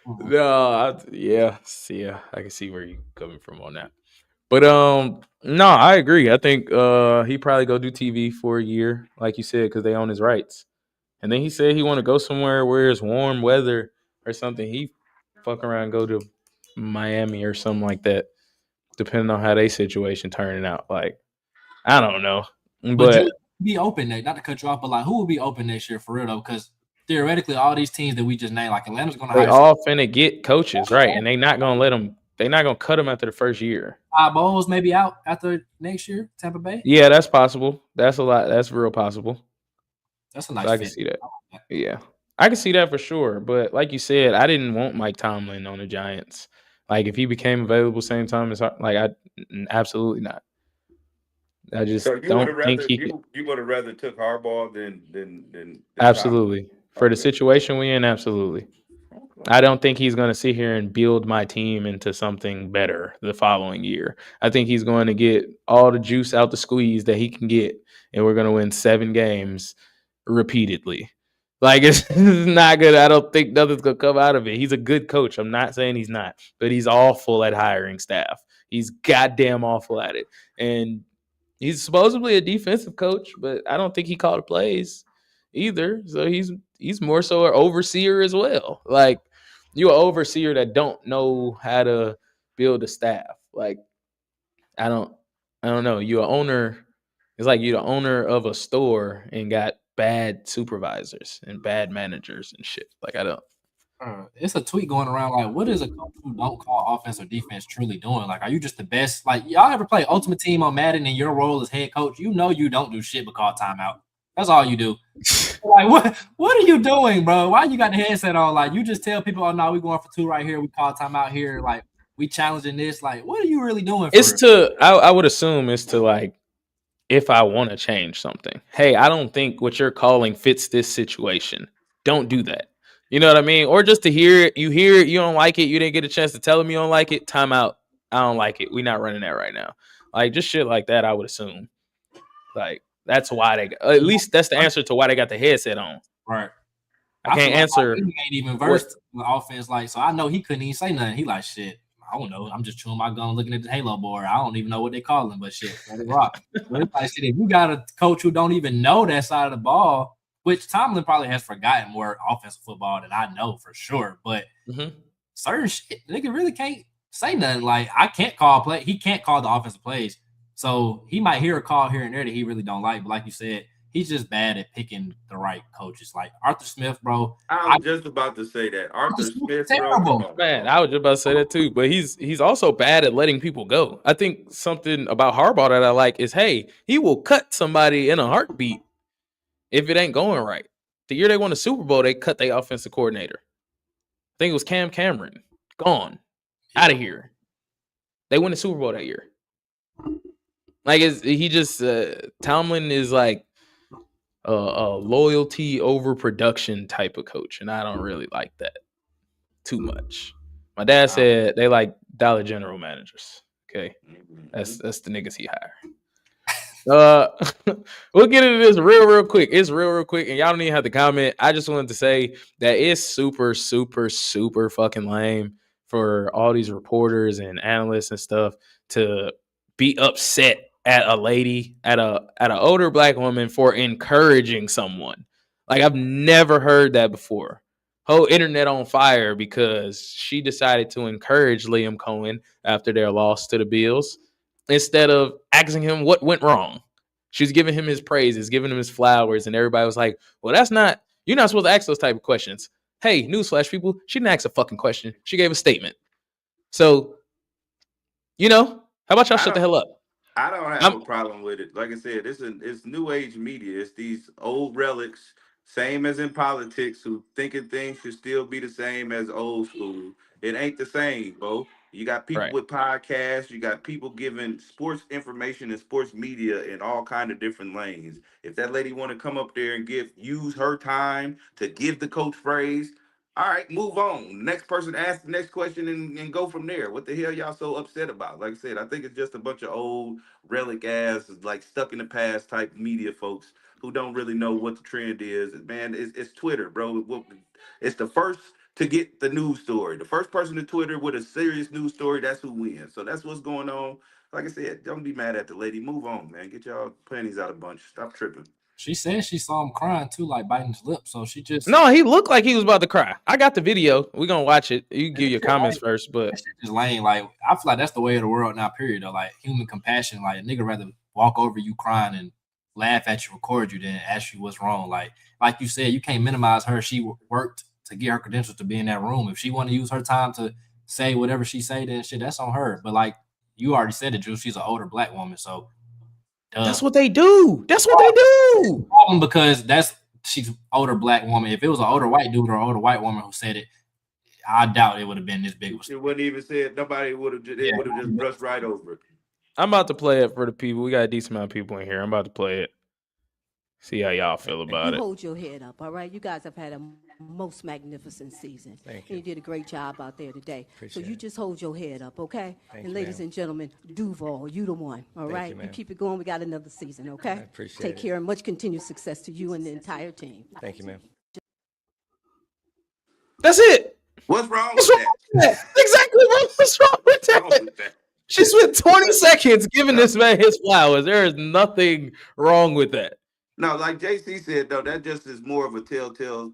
Speaker 2: No, I can see where you're coming from on that. But no, I agree. I think he probably go do TV for a year, like you said, because they own his rights. And then he said he want to go somewhere where it's warm weather or something. He fuck around and go to Miami or something like that, depending on how their situation turning out. Like, I don't know. But
Speaker 3: be open, not to cut you off, but like who will be open next year for real though? Because theoretically, all these teams that we just named, like Atlanta's going to
Speaker 2: they all finna get coaches, right? And they not gonna let them. They're not gonna cut them after the first year.
Speaker 3: Bowles maybe out after next year, Tampa Bay.
Speaker 2: Yeah, that's possible. That's a lot. That's real possible.
Speaker 3: That's a nice.
Speaker 2: I can see that. Yeah, I can see that for sure. But like you said, I didn't want Mike Tomlin on the Giants. Like if he became available same time as absolutely not. I just don't think he could.
Speaker 1: You would have rather took Harbaugh than
Speaker 2: absolutely for the situation we in. Absolutely, I don't think he's going to sit here and build my team into something better the following year. I think he's going to get all the juice out the squeeze that he can get, and we're going to win 7 games repeatedly. Like it's not good. I don't think nothing's going to come out of it. He's a good coach. I'm not saying he's not, but he's awful at hiring staff. He's goddamn awful at it, and he's supposedly a defensive coach, but I don't think he called the plays either. So he's more so an overseer as well. Like you're an overseer that don't know how to build a staff. Like I don't know. You're an owner. It's like you're the owner of a store and got bad supervisors and bad managers and shit. Like I don't.
Speaker 3: It's a tweet going around like, what is a coach who don't call offense or defense truly doing? Like, are you just the best? Like, y'all ever play Ultimate Team on Madden and your role as head coach? You know you don't do shit but call timeout. That's all you do. Like, what are you doing, bro? Why you got the headset on? Like, you just tell people, oh, no, we going for 2 right here. We call timeout here. Like, we challenging this. Like, what are you really doing?
Speaker 2: I would assume it's to, like, if I want to change something. Hey, I don't think what you're calling fits this situation. Don't do that. You know what I mean? Or just to hear it, you don't like it, you didn't get a chance to tell him you don't like it, time out. I don't like it. We're not running that right now. Like, just shit like that, I would assume. Like, that's why at least that's the answer to why they got the headset on.
Speaker 3: Right.
Speaker 2: I can't answer.
Speaker 3: He ain't even versed in the offense, like, so I know he couldn't even say nothing. He like, shit, I don't know. I'm just chewing my gum looking at the Halo board. I don't even know what they call him, but shit, let it rock. But it's like, shit, if you got a coach who don't even know that side of the ball, which Tomlin probably has forgotten more offensive football than I know for sure. But certain shit, nigga really can't say nothing. Like, I can't call play. He can't call the offensive plays. So he might hear a call here and there that he really don't like. But like you said, he's just bad at picking the right coaches. Like Arthur Smith, bro.
Speaker 1: I was just about to say that. Arthur Smith,
Speaker 3: terrible.
Speaker 1: Bro.
Speaker 2: Man, I was just about to say that too. But he's also bad at letting people go. I think something about Harbaugh that I like is, hey, he will cut somebody in a heartbeat if it ain't going right. The year they won the Super Bowl, they cut their offensive coordinator. I think it was Cam Cameron. Gone. Out of here. They won the Super Bowl that year. Like, Tomlin is like a loyalty over production type of coach, and I don't really like that too much. My dad said they like Dollar General managers. Okay. That's the niggas he hired. We'll get into this real quick. It's real quick, and y'all don't even have to comment. I just wanted to say that it's super, super, super fucking lame for all these reporters and analysts and stuff to be upset at a lady, at an older black woman for encouraging someone. Like, I've never heard that before. Whole internet on fire because she decided to encourage Liam Cohen after their loss to the Bills instead of asking him what went wrong. She was giving him his praises, giving him his flowers, and everybody was like, well, you're not supposed to ask those type of questions. Hey, newsflash, people, she didn't ask a fucking question. She gave a statement. So, how about y'all shut the hell up?
Speaker 1: I don't have a problem with it. Like I said, it's new age media. It's these old relics, same as in politics, who thinking things should still be the same as old school. It ain't the same, bro. You got people with podcasts. You got people giving sports information and sports media in all kind of different lanes. If that lady want to come up there and use her time to give the coach phrase, all right, move on. Next person ask the next question and go from there. What the hell y'all so upset about? Like I said, I think it's just a bunch of old relic ass, like stuck in the past type media folks who don't really know what the trend is. Man, it's Twitter, bro. It's the first to get the news story. The first person to Twitter with a serious news story, that's who wins. So that's what's going on. Like I said, don't be mad at the lady. Move on, man. Get y'all panties out of bunch. Stop tripping.
Speaker 3: She said she saw him crying too, like biting his lip. So she just
Speaker 2: he looked like he was about to cry. I got the video. We're gonna watch it. You can give your comments first, but
Speaker 3: that shit just lame. Like, I feel like that's the way of the world now. Period. Though, like, human compassion. Like, a nigga rather walk over you crying and laugh at you, record you, than ask you what's wrong. Like you said, you can't minimize her. She worked to get her credentials to be in that room. If she want to use her time to say whatever she say, then shit, that's on her. But like you already said it, Drew, she's an older black woman, so.
Speaker 2: That's what they do. That's what they do.
Speaker 3: Because she's older black woman. If it was an older white dude or an older white woman who said it, I doubt it would have been this big.
Speaker 1: It wouldn't even say it. Nobody would have. It would have just brushed right over it.
Speaker 2: I'm about to play it for the people. We got a decent amount of people in here. I'm about to play it. See how y'all feel about it.
Speaker 4: Hold your head up, all right? You guys have had a most magnificent season.
Speaker 5: Thank you.
Speaker 4: You did a great job out there today.
Speaker 5: Appreciate
Speaker 4: so you
Speaker 5: it.
Speaker 4: just hold your head up, okay?
Speaker 5: Thank
Speaker 4: and
Speaker 5: you,
Speaker 4: ladies
Speaker 5: ma'am.
Speaker 4: and gentlemen, Duval, you the one, all
Speaker 5: Thank
Speaker 4: right?
Speaker 5: you, ma'am.
Speaker 4: keep it going. We got another season, okay?
Speaker 5: I appreciate
Speaker 4: Take
Speaker 5: it.
Speaker 4: care and much continued success to you and the entire team.
Speaker 5: Thank you, ma'am.
Speaker 2: That's it.
Speaker 1: What's wrong
Speaker 2: What's
Speaker 1: with
Speaker 2: wrong
Speaker 1: that?
Speaker 2: with that? Exactly. What's wrong with that?
Speaker 1: What's wrong with that?
Speaker 2: She spent 20 seconds giving this man his flowers. There is nothing wrong with that.
Speaker 1: No, like JC said though, that just is more of a telltale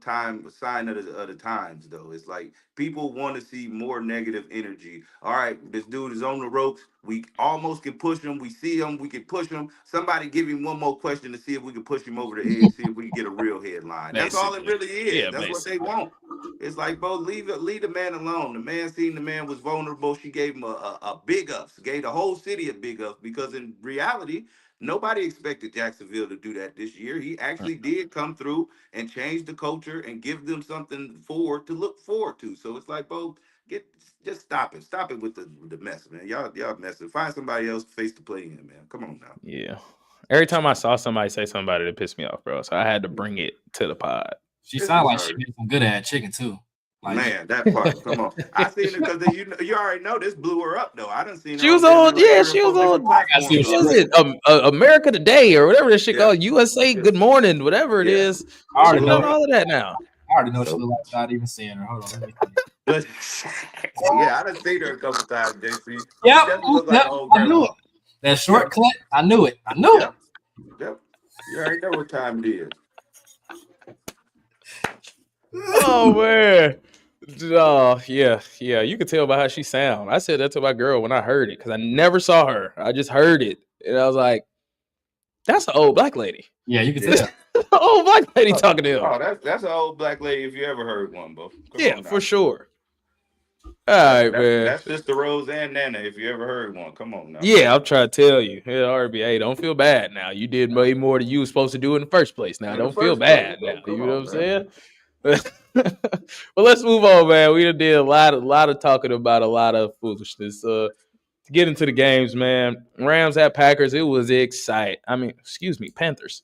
Speaker 1: sign of the times though. It's like people want to see more negative energy. All right, this dude is on the ropes. We almost can push him. We see him. We can push him. Somebody give him one more question to see if we can push him over the edge. See if we can get a real headline. That's all it really is.
Speaker 2: Yeah,
Speaker 1: that's what they want. It's like, bro, leave the man alone. The man seen the man was vulnerable. She gave him a big ups. Gave the whole city a big ups because in reality, nobody expected Jacksonville to do that this year. He actually did come through and change the culture and give them something to look forward to. So it's like, bro, just stop it. Stop it with the mess, man. Y'all messing. Find somebody else face to play in, man. Come on now.
Speaker 2: Yeah. Every time I saw somebody say something about it, it pissed me off, bro. So I had to bring it to the pod.
Speaker 3: She sounded like she made some good at chicken too. Like,
Speaker 1: man, that part. Come on. I seen it because you already know this blew her up though. I done seen her.
Speaker 2: She was on, yeah, she was on. What was it? America Today or whatever this shit called. USA Good Morning, whatever it is.
Speaker 3: I already know
Speaker 2: all of that now.
Speaker 3: I already know she look like without even seeing her. Hold on, let me see.
Speaker 1: Yeah, I done seen her a couple times, JC.
Speaker 3: Yep, I knew it. That short clip, I knew it. I knew it.
Speaker 1: Yep. You already know what time it is.
Speaker 2: Oh man. Oh yeah. You could tell by how she sound. I said that to my girl when I heard it because I never saw her. I just heard it, and I was like, "That's an old black lady."
Speaker 3: Yeah, you can tell.
Speaker 2: Old black lady talking to him.
Speaker 1: Oh, that's an old black lady if you ever heard one, bro.
Speaker 2: Yeah, for sure. All right, man.
Speaker 1: That's Sister Rose and Nana if you ever heard one. Come on now.
Speaker 2: Yeah, I'm trying to tell you. Yeah, RBA, don't feel bad now. You did way more than you were supposed to do in the first place. Now, don't feel bad now. You know what I'm saying? Well, let's move on, man. We did a lot of talking about a lot of foolishness. To get into the games, man. Rams at Packers, it was exciting. Panthers.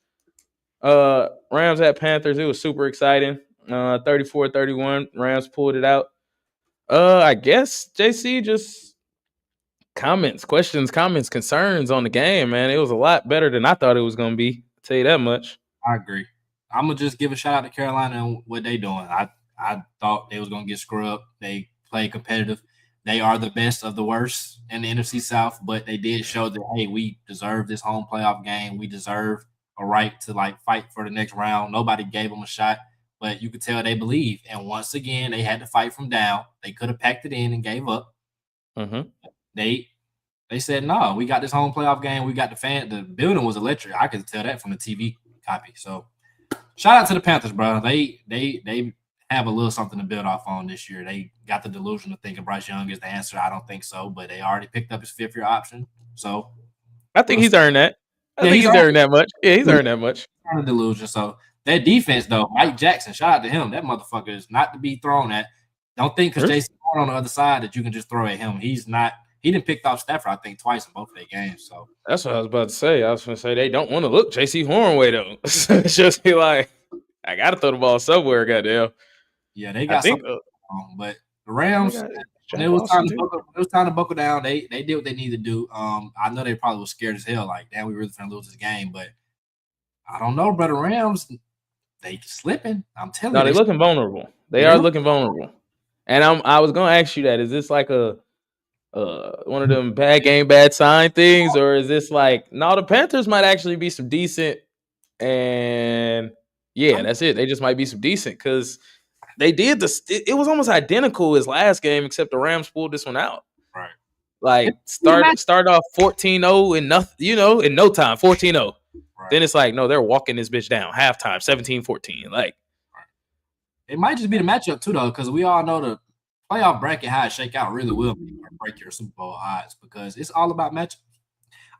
Speaker 2: Rams at Panthers, it was super exciting. 34-31, Rams pulled it out. I guess, JC, just questions, concerns on the game, man. It was a lot better than I thought it was going to be. I'll tell you that much.
Speaker 3: I agree. I'm going to just give a shout out to Carolina and what they doing. I thought they was going to get scrubbed. They played competitive. they are the best of the worst in the NFC South, but they did show that, hey, we deserve this home playoff game. We deserve a right to like fight for the next round. Nobody gave them a shot, but you could tell they believe. And once again, they had to fight from down. They could have packed it in and gave up.
Speaker 2: Mm-hmm.
Speaker 3: They said, no, we got this home playoff game. We got the fan. The building was electric. I could tell that from the TV copy. So shout out to the Panthers, bro. They have a little something to build off on this year. They got the delusion of thinking Bryce Young is the answer. I don't think so, but they already picked up his 5th-year option. So
Speaker 2: I think he's earned that. I think he's earned that much. Yeah, he's earned that much.
Speaker 3: Kind of delusion. So that defense, though, Mike Jackson, shout out to him. That motherfucker is not to be thrown at. Don't think because Jason Horn on the other side that you can just throw at him. He's not. He didn't pick off Stafford, I think, twice in both of their games. So
Speaker 2: that's what I was about to say. I was going to say they don't want to look J.C. Horn way though. It's just be like, I got to throw the ball somewhere, goddamn.
Speaker 3: Yeah, they got something wrong, but the Rams, it was time to buckle down. They did what they needed to do. I know they probably was scared as hell. Like, damn, we really finna lose this game. But I don't know, brother. Rams, they slipping. I'm telling you.
Speaker 2: No, they're looking vulnerable. They are looking vulnerable. And I was gonna ask you that. Is this like a one of them bad game, bad sign things, or is this like no? The Panthers might actually be some decent, and yeah, that's it. They just might be some decent because they did this. It was almost identical as last game, except the Rams pulled this one out.
Speaker 3: Right.
Speaker 2: Like start off 14-0 in nothing, in no time, 14-0. Right. Then it's like, no, they're walking this bitch down. Halftime, 17-14. Like,
Speaker 3: it might just be the matchup too, though, because we all know the playoff bracket how it shake out really will break your Super Bowl odds because it's all about matchups.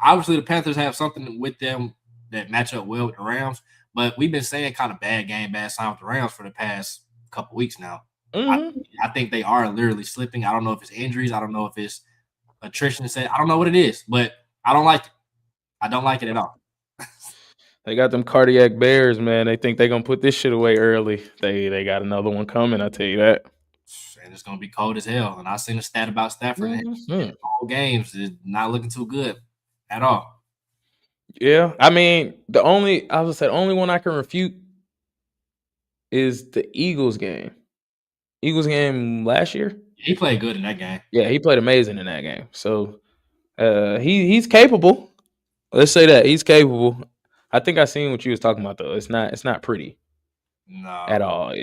Speaker 3: Obviously, the Panthers have something with them that match up well with the Rams, but we've been saying kind of bad game, bad sign with the Rams for the past couple weeks now.
Speaker 2: Mm-hmm.
Speaker 3: I think they are literally slipping. I don't know if it's injuries. I don't know if it's attrition. I don't know what it is, but I don't like it. I don't like it at all.
Speaker 2: They got them cardiac bears, man. They think they're going to put this shit away early. They got another one coming, I tell you that.
Speaker 3: And it's going to be cold as hell. And I seen a stat about Stafford.
Speaker 2: Mm-hmm.
Speaker 3: All games is not looking too good at all.
Speaker 2: Yeah. I mean, the only one I can refute is the Eagles game. Eagles game last year.
Speaker 3: He played good in that game.
Speaker 2: Yeah, he played amazing in that game. So he's capable. Let's say that he's capable. I think I seen what you was talking about though. It's not pretty.
Speaker 3: No.
Speaker 2: At all.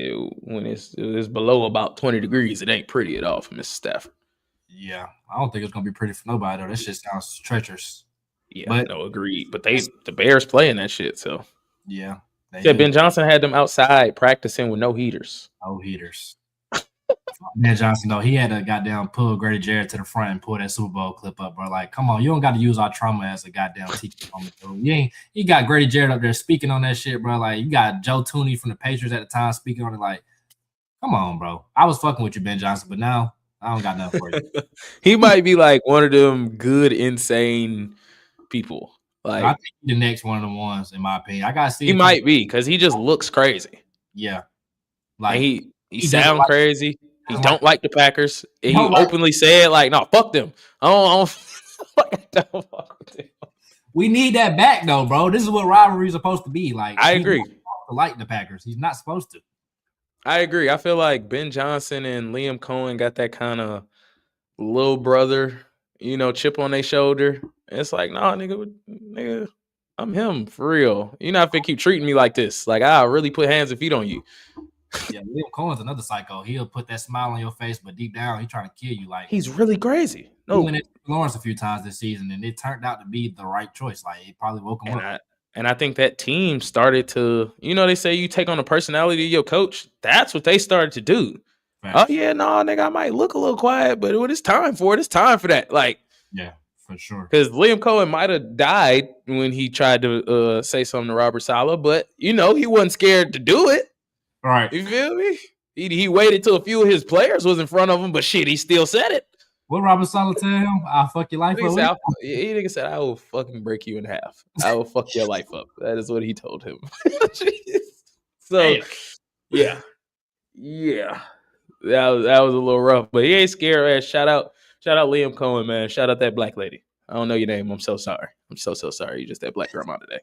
Speaker 2: When it's below about 20 degrees, it ain't pretty at all for Mr. Stafford.
Speaker 3: Yeah, I don't think it's gonna be pretty for nobody though. That shit sounds treacherous.
Speaker 2: Yeah, no, agreed. But the Bears playing that shit, so
Speaker 3: yeah.
Speaker 2: Ben Johnson had them outside practicing with no heaters.
Speaker 3: No heaters. Ben Johnson, though, he had to goddamn pull Grady Jarrett to the front and pull that Super Bowl clip up, bro. Like, come on, you don't got to use our trauma as a goddamn teaching moment, bro. You got Grady Jarrett up there speaking on that shit, bro. Like, you got Joe Tooney from the Patriots at the time speaking on it. Like, come on, bro. I was fucking with you, Ben Johnson, but now I don't got nothing for you.
Speaker 2: He might be like one of them good, insane people. Like,
Speaker 3: I think he's the next one of them ones, in my opinion. I gotta see.
Speaker 2: He might be because he just looks crazy.
Speaker 3: Yeah, like
Speaker 2: and he sounds crazy. He don't like the Packers. He openly said, like, no, fuck them. I don't fuck with them.
Speaker 3: We need that back, though, bro. This is what rivalry is supposed to be. Like,
Speaker 2: I agree.
Speaker 3: He's not supposed to like the Packers. He's not supposed to.
Speaker 2: I agree. I feel like Ben Johnson and Liam Cohen got that kind of little brother, chip on their shoulder. It's like, nah, nigga, I'm him for real. You're not finna keep treating me like this. Like, I'll really put hands and feet on you.
Speaker 3: Yeah, Liam Cohen's another psycho. He'll put that smile on your face, but deep down, he's trying to kill you. Like,
Speaker 2: he's really crazy.
Speaker 3: He went into Lawrence a few times this season, and it turned out to be the right choice. Like, it probably woke him up.
Speaker 2: And I think that team started to, they say you take on the personality of your coach. That's what they started to do. Right. Oh, yeah, no, nigga, I might look a little quiet, but when it's time for it, it's time for that. Like,
Speaker 3: yeah, for sure.
Speaker 2: Because Liam Cohen might have died when he tried to say something to Robert Saleh, but, he wasn't scared to do it.
Speaker 3: All right.
Speaker 2: You feel me? He waited till a few of his players was in front of him, but shit, he still said it.
Speaker 3: What Robert Saleh tell him? I'll fuck your life up.
Speaker 2: He nigga said, I will fucking break you in half. I will fuck your life up. That is what he told him. So, yeah. That was a little rough, but he ain't scared, man. Shout out Liam Cohen, man. Shout out that black lady. I don't know your name. I'm so sorry. I'm so sorry. You just that black grandma today.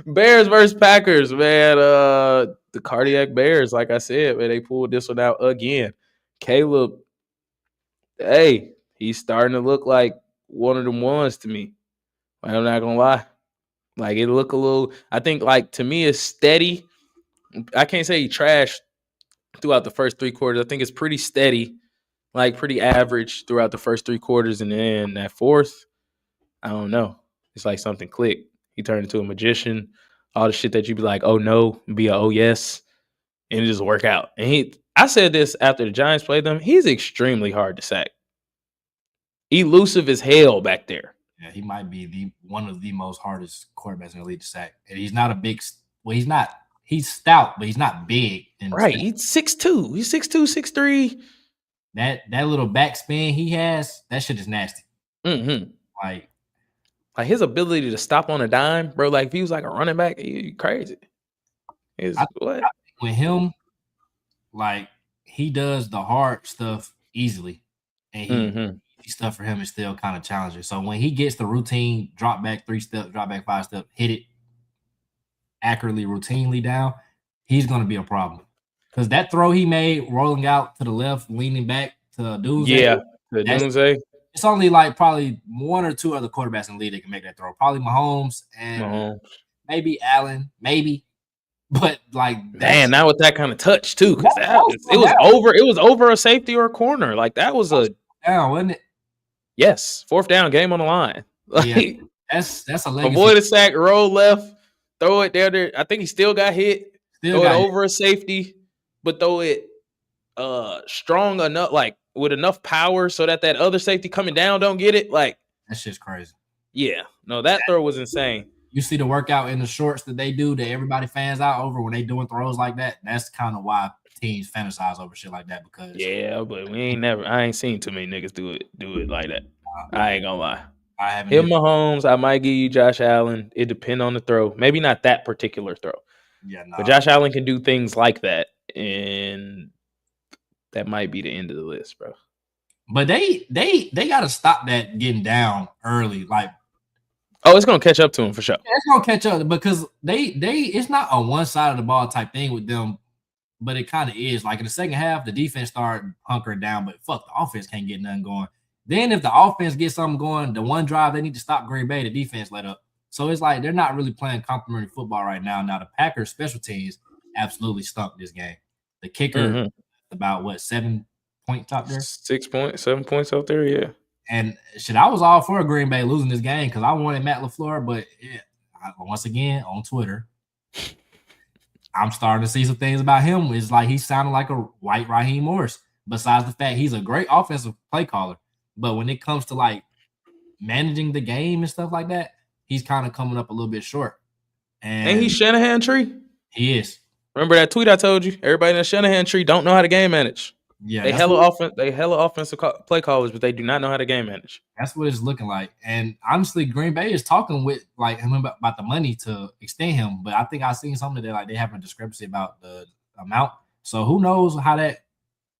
Speaker 2: Bears versus Packers, man. The cardiac Bears, like I said, man, they pulled this one out again. Caleb hey, he's starting to look like one of them ones to me. I'm not gonna lie. Like it look a little. I think like to me it's steady. I can't say he trashed throughout the first 3 quarters. I think it's pretty steady, like pretty average throughout the first 3 quarters, and then that fourth, I don't know. It's like something clicked. He turned into a magician. All the shit that you be like, oh no, be a oh yes, and it just work out. And I said this after the Giants played them. He's extremely hard to sack. Elusive as hell back there.
Speaker 3: Yeah, he might be one of the most hardest quarterbacks in the league to sack. And he's not a big. Well, he's not. He's stout, but he's not big.
Speaker 2: Right. He's 6'2". He's 6'2", 6'3".
Speaker 3: That little backspin he has, that shit is nasty.
Speaker 2: Mm-hmm.
Speaker 3: Like
Speaker 2: his ability to stop on a dime, bro. Like if he was like a running back, he crazy. What?
Speaker 3: With him, like he does the hard stuff easily, and easy stuff for him is still kind of challenging. So when he gets the routine drop back 3 step, drop back 5 step, hit it accurately, routinely down, he's going to be a problem. Because that throw he made rolling out to the left, leaning back to Doomsday.
Speaker 2: Yeah, the Doomsday.
Speaker 3: It's only like probably 1 or 2 other quarterbacks in the league that can make that throw. Probably Mahomes and maybe Allen, maybe. But like,
Speaker 2: not with that kind of touch too, because it was over a safety or a corner. Like that was a
Speaker 3: down, wasn't it?
Speaker 2: Yes, 4th down, game on the line. Like,
Speaker 3: yeah, that's a legacy.
Speaker 2: Avoid a sack, roll left, throw it down there. I think he still got hit. Throw it over a safety, but throw it strong enough, like with enough power, so that other safety coming down don't get it. Like
Speaker 3: that shit's crazy.
Speaker 2: Yeah, no, that throw was insane.
Speaker 3: You see the workout in the shorts that they do that everybody fans out over when they doing throws like that. That's kind of why teams fantasize over shit like that because
Speaker 2: but I ain't seen too many niggas do it like that. I ain't gonna lie.
Speaker 3: I haven't.
Speaker 2: Him Mahomes, I might give you Josh Allen. It depends on the throw. Maybe not that particular throw.
Speaker 3: Yeah, no.
Speaker 2: But Josh Allen can do things like that, and that might be the end of the list, bro.
Speaker 3: But they got to stop that getting down early, like.
Speaker 2: Oh, it's gonna catch up to him for sure.
Speaker 3: Yeah, it's gonna catch up because they it's not a one side of the ball type thing with them, but it kind of is. Like in the second half, the defense started hunkering down, but fuck, the offense can't get nothing going. Then if the offense gets something going, the one drive they need to stop Green Bay, the defense let up. So it's like they're not really playing complimentary football right now. Now the Packers special teams absolutely stunk this game. The kicker about 7 points out there,
Speaker 2: 6 points, 7 points out there, yeah.
Speaker 3: And shit, I was all for Green Bay losing this game because I wanted Matt LaFleur, but once again on Twitter, I'm starting to see some things about him. It's like he's sounding like a white Raheem Morris. Besides the fact he's a great offensive play caller, but when it comes to like managing the game and stuff like that, he's kind of coming up a little bit short. And
Speaker 2: ain't he Shanahan tree?
Speaker 3: He is.
Speaker 2: Remember that tweet I told you? Everybody in the Shanahan tree don't know how to game manage.
Speaker 3: Yeah,
Speaker 2: they hella offensive play callers, but they do not know how to game manage.
Speaker 3: That's what it's looking like. And honestly, Green Bay is talking with like him about the money to extend him. But I think I've seen something that like they have a discrepancy about the amount. So who knows how that?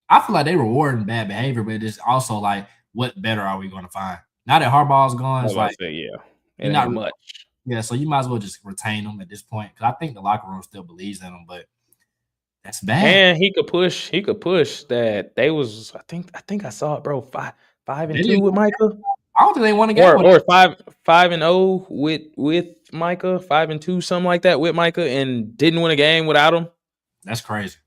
Speaker 3: I feel like they rewarding bad behavior, but it's also like, what better are we going to find now that Harbaugh's gone? It's like,
Speaker 2: it ain't much.
Speaker 3: Yeah, so you might as well just retain them at this point because I think the locker room still believes in them, but. That's bad.
Speaker 2: And he could push that they was I think I saw it, bro. 5-2 with Micah.
Speaker 3: I don't think they won a game.
Speaker 2: Or 5-0 with Micah, 5-2, something like that with Micah, and didn't win a game without him.
Speaker 3: That's crazy.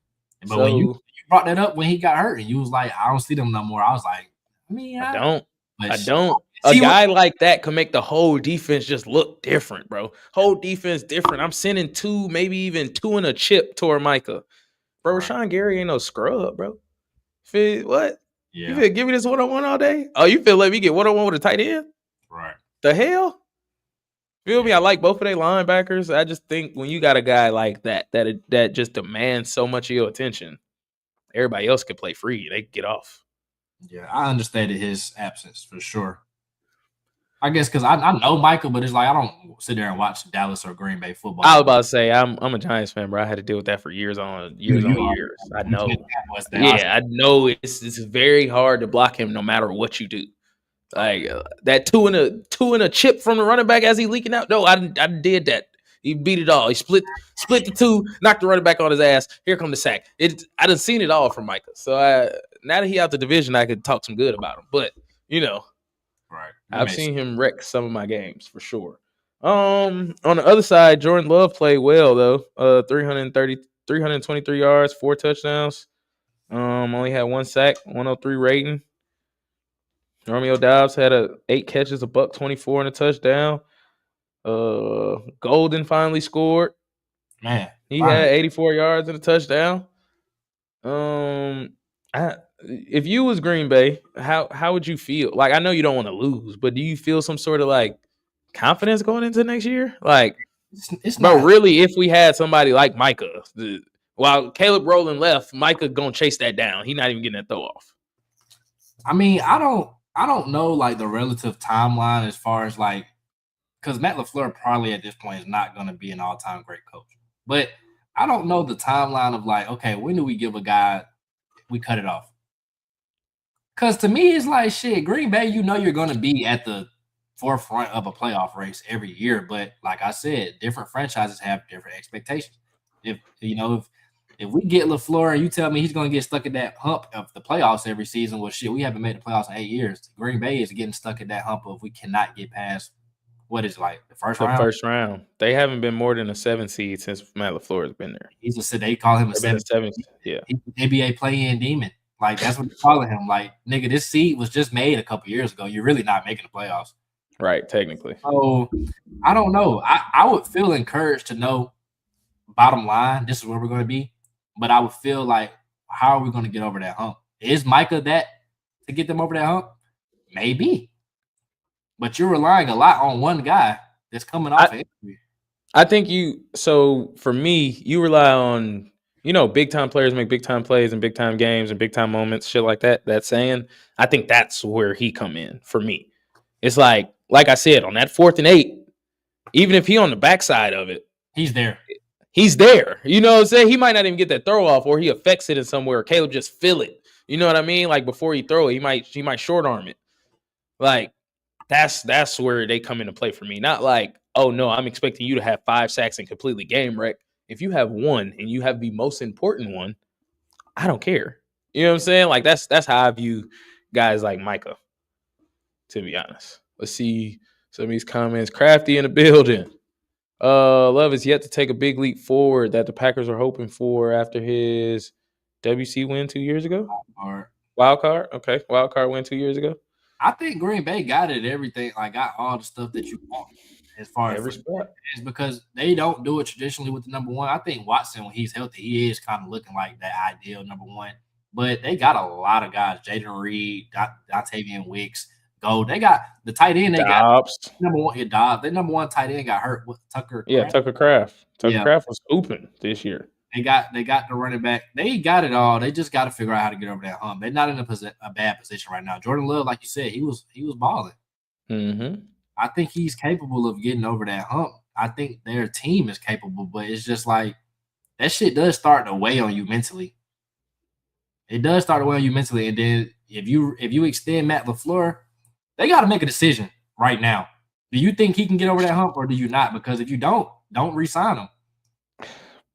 Speaker 3: But when you brought that up when he got hurt and you was like, I don't see them no more. I was like, I don't. A guy like that can make the whole defense just look different, bro. Whole defense different. I'm sending 2, maybe even 2 in a chip toward Micah. Bro, Rashawn Gary ain't no scrub, bro. What? Yeah.
Speaker 2: You feel give me this one-on-one all day? Oh, you feel let me get one-on-one with a tight end?
Speaker 3: Right.
Speaker 2: The hell? Feel me? I like both of their linebackers. I just think when you got a guy like that just demands so much of your attention, everybody else can play free. They can get off.
Speaker 3: Yeah, I understated his absence for sure. I guess because I know Michael, but it's like I don't sit there and watch Dallas or Green Bay football.
Speaker 2: I was about to say I'm a Giants fan, bro. I had to deal with that for years on years. I know. Yeah, I know it's very hard to block him no matter what you do. Like that two in a chip from the running back as he leaking out. No, I did that. He beat it all. He split the 2, knocked the running back on his ass. Here come the sack. I done seen it all from Micah. So now that he out the division, I could talk some good about him. But
Speaker 3: Right.
Speaker 2: I've seen him wreck some of my games for sure. On the other side, Jordan Love played well though. 323 yards, 4 touchdowns. Only had 1 sack, 103 rating. Romeo Doubs had 8 catches, $124 and a touchdown. Golden finally scored.
Speaker 3: Man,
Speaker 2: He had 84 yards and a touchdown. If you was Green Bay, how would you feel? Like, I know you don't want to lose, but do you feel some sort of like confidence going into next year? Like,
Speaker 3: it's
Speaker 2: bro,
Speaker 3: not
Speaker 2: really, if we had somebody like Micah, while Caleb Rowland left, Micah gonna chase that down. He not even getting that throw off.
Speaker 3: I mean, I don't know like the relative timeline as far as like, because Matt LaFleur probably at this point is not going to be an all-time great coach. But I don't know the timeline of like, okay, when do we give a guy, we cut it off? Because to me, it's like, shit, Green Bay, you're going to be at the forefront of a playoff race every year. But like I said, different franchises have different expectations. If we get LaFleur and you tell me he's going to get stuck at that hump of the playoffs every season, well, shit, we haven't made the playoffs in 8 years. Green Bay is getting stuck at that hump of we cannot get past what is like the first round.
Speaker 2: First round. They haven't been more than a 7 seed since Matt LaFleur has been there.
Speaker 3: He's just said they call him a 7.
Speaker 2: Yeah.
Speaker 3: He's an NBA play-in demon. Like, that's what they're calling him. Like, nigga, this seed was just made a couple years ago. You're really not making the playoffs.
Speaker 2: Right, technically.
Speaker 3: So, I don't know. I would feel encouraged to know, bottom line, this is where we're going to be. But I would feel like, how are we going to get over that hump? Is Micah that to get them over that hump? Maybe. But you're relying a lot on one guy that's coming off an injury.
Speaker 2: I think for me, you rely on, big time players make big time plays and big time games and big time moments, shit like that. That saying, I think that's where he come in for me. It's like I said, on that 4th and 8, even if he on the backside of it,
Speaker 3: he's there.
Speaker 2: He's there. You know what I'm saying? He might not even get that throw off, or he affects it in somewhere. Or Caleb just feel it. You know what I mean? Like, before he throw it, he might short arm it. Like, that's where they come into play for me. Not like, oh no, I'm expecting you to have 5 sacks and completely game wreck. If you have 1 and you have the most important one, I don't care. You know what I'm saying? Like, that's how I view guys like Micah, to be honest. Let's see some of these comments. Crafty in the building. Love is yet to take a big leap forward that the Packers are hoping for after his WC win 2 years ago. Wild card. Okay. Wild card win 2 years ago.
Speaker 3: I think Green Bay got it, everything. Like, got all the stuff that you want as far as respect, because they don't do it traditionally with the number one. I think Watson, when he's healthy, he is kind of looking like that ideal number one. But they got a lot of guys: Jaden Reed, Dontavian Wicks, Gold. They got the tight end. They got number one. Dobbs. Their number one tight end got hurt with Tucker.
Speaker 2: Yeah, Tucker Kraft. Kraft was open this year.
Speaker 3: They got the running back. They got it all. They just got to figure out how to get over that hump. They're not in a bad position right now. Jordan Love, like you said, he was balling.
Speaker 2: Mm-hmm.
Speaker 3: I think he's capable of getting over that hump. I think their team is capable, but it's just like that shit does start to weigh on you mentally. It does start to weigh on you mentally, and then if you extend Matt LaFleur, they got to make a decision right now. Do you think he can get over that hump, or do you not? Because if you don't re-sign him.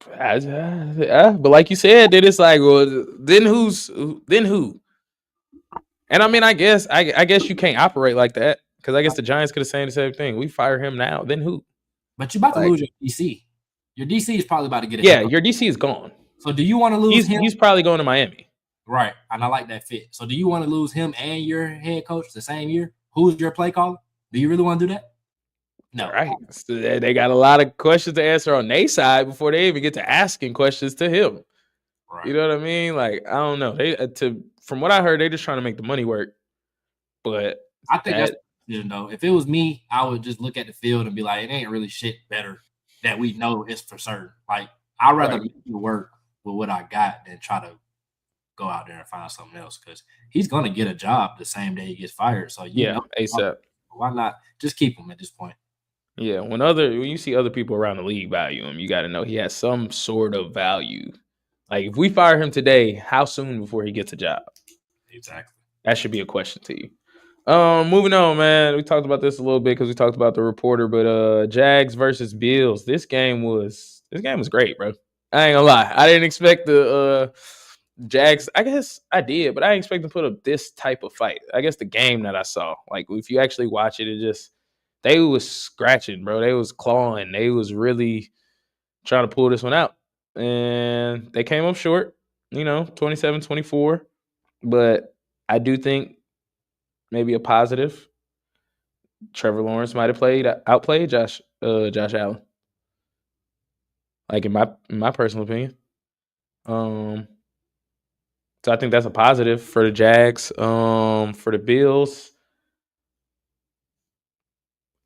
Speaker 2: But like you said, then it's like, well, then who? And I mean, I guess you can't operate like that, because I guess the Giants could have said the same thing. We fire him now, then who?
Speaker 3: But you're about to lose your DC. Your DC is probably about to get it.
Speaker 2: Yeah, your DC is gone.
Speaker 3: So do you want to lose him?
Speaker 2: He's probably going to Miami.
Speaker 3: Right, and I like that fit. So do you want to lose him and your head coach the same year? Who's your play caller? Do you really want to do that? No.
Speaker 2: Right. So they got a lot of questions to answer on their side before they even get to asking questions to him. Right. You know what I mean? Like, I don't know. From what I heard, they're just trying to make the money work. But
Speaker 3: I think that's the decision, though. If it was me, I would just look at the field and be like, it ain't really shit better that we know it's for certain. Like, I'd rather make it work with what I got than try to go out there and find something else, because he's going to get a job the same day he gets fired. So,
Speaker 2: ASAP.
Speaker 3: Why not just keep him at this point?
Speaker 2: Yeah, when you see other people around the league value him, you got to know he has some sort of value. Like, if we fire him today, how soon before he gets a job?
Speaker 3: Exactly. That
Speaker 2: should be a question to you. Moving on, man. We talked about this a little bit because we talked about the reporter, but Jags versus Bills. This game was great, bro. I ain't gonna lie. I didn't expect the Jags, I guess I did, but I didn't expect them to put up this type of fight. I guess the game that I saw, like if you actually watch it, they was scratching, bro. They was clawing. They was really trying to pull this one out. And they came up short, 27-24. But I do think maybe a positive. Trevor Lawrence might have outplayed Josh Allen. Like in my personal opinion. So I think that's a positive for the Jags. For the Bills,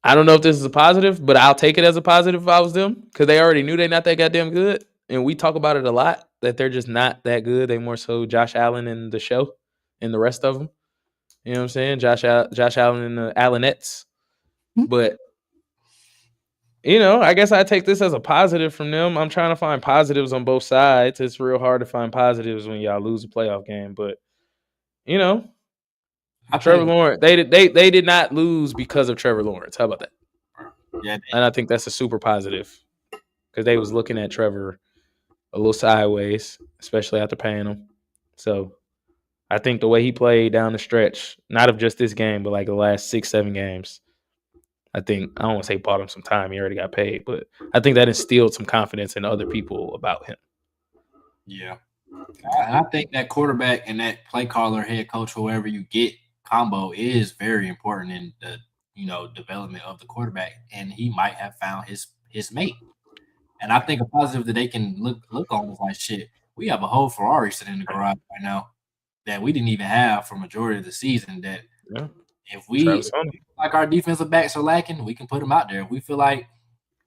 Speaker 2: I don't know if this is a positive, but I'll take it as a positive if I was them because they already knew they're not that goddamn good. And we talk about it a lot that they're just not that good. They more so Josh Allen and the show and the rest of them. You know what I'm saying? Josh Allen and the Allenettes. But, I guess I take this as a positive from them. I'm trying to find positives on both sides. It's real hard to find positives when y'all lose a playoff game. But, Trevor Lawrence, they did not lose because of Trevor Lawrence. How about that?
Speaker 3: Yeah,
Speaker 2: and I think that's a super positive because they was looking at Trevor a little sideways, especially after paying him. So I think the way he played down the stretch, not of just this game, but like the last 6-7 games, I don't want to say bought him some time. He already got paid, but I think that instilled some confidence in other people about him.
Speaker 3: Yeah. I think that quarterback and that play caller, head coach, whoever you get combo is very important in the development of the quarterback, and he might have found his mate. And I think a positive that they can look on is like, shit, we have a whole Ferrari sitting in the garage right now that we didn't even have for majority of the season. That if we like our defensive backs are lacking, we can put them out there. If we feel like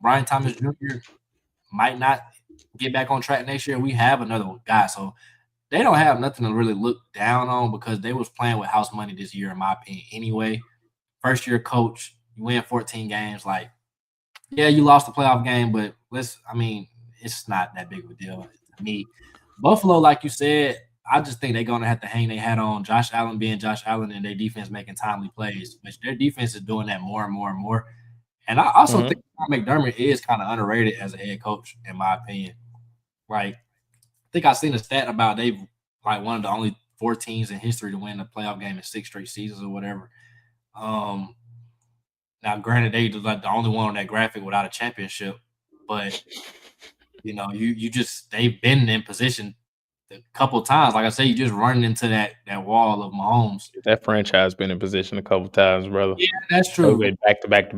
Speaker 3: Brian Thomas Jr. might not get back on track next year, we have another guy. So they don't have nothing to really look down on because they was playing with house money this year, in my opinion. Anyway, first year coach, you win 14 games. Like, yeah, you lost the playoff game, but it's not that big of a deal to me. Buffalo, like you said, I just think they're going to have to hang their hat on Josh Allen being Josh Allen and their defense making timely plays, which their defense is doing that more and more and more. And I also think McDermott is kind of underrated as a head coach, in my opinion. Like, I think I seen a stat about they've like one of the only 4 teams in history to win a playoff game in 6 straight seasons or whatever. Now, granted, they was like the only one on that graphic without a championship, but they've been in position a couple times. Like I say, you just running into that wall of Mahomes.
Speaker 2: That franchise been in position a couple times, brother.
Speaker 3: Yeah, that's true.
Speaker 2: Back to back.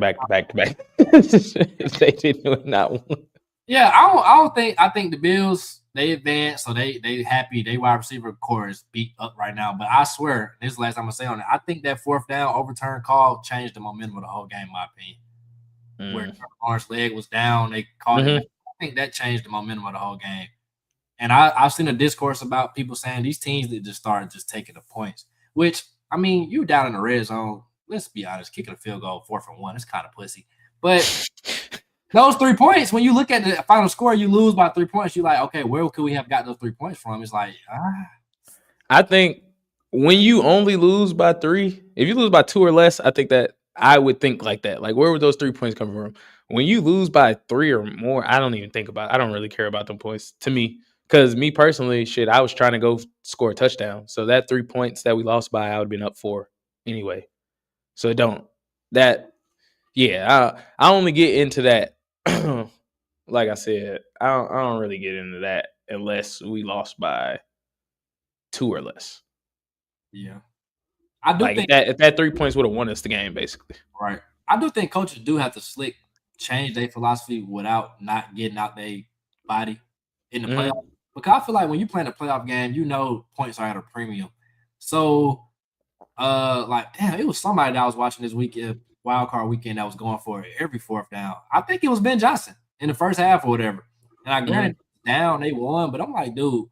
Speaker 2: They didn't not win.
Speaker 3: Yeah, I think the Bills, they advanced, so they happy. They wide receiver core is beat up right now. But I swear, this is the last time I say on it, I think that 4th down overturn call changed the momentum of the whole game, in my opinion. Where Lawrence's leg was down, they called it. I think that changed the momentum of the whole game. And I've seen a discourse about people saying these teams that just started just taking the points, which, you down in the red zone, let's be honest, kicking a field goal 4th and 1, it's kind of pussy. But those 3 points, when you look at the final score, you lose by 3 points. You're like, okay, where could we have got those 3 points from? It's like,
Speaker 2: I think when you only lose by 3, if you lose by 2 or less, I think that I would think like that. Like, where would those 3 points come from? When you lose by 3 or more, I don't even think about it. I don't really care about them points to me. Because me personally, I was trying to go score a touchdown. So that 3 points that we lost by, I would have been up 4 anyway. So I only get into that. Like I said, I don't really get into that unless we lost by 2 or less.
Speaker 3: Yeah. I do think
Speaker 2: if that 3 points would have won us the game, basically.
Speaker 3: Right. I do think coaches do have to change their philosophy without not getting out their body in the playoffs. Because I feel like when you play in a playoff game, points are at a premium. So, damn, it was somebody that I was watching this weekend, Wildcard Weekend, that was going for it every 4th down. I think it was Ben Johnson in the first half or whatever. And I granted down, they won, but I'm like, dude,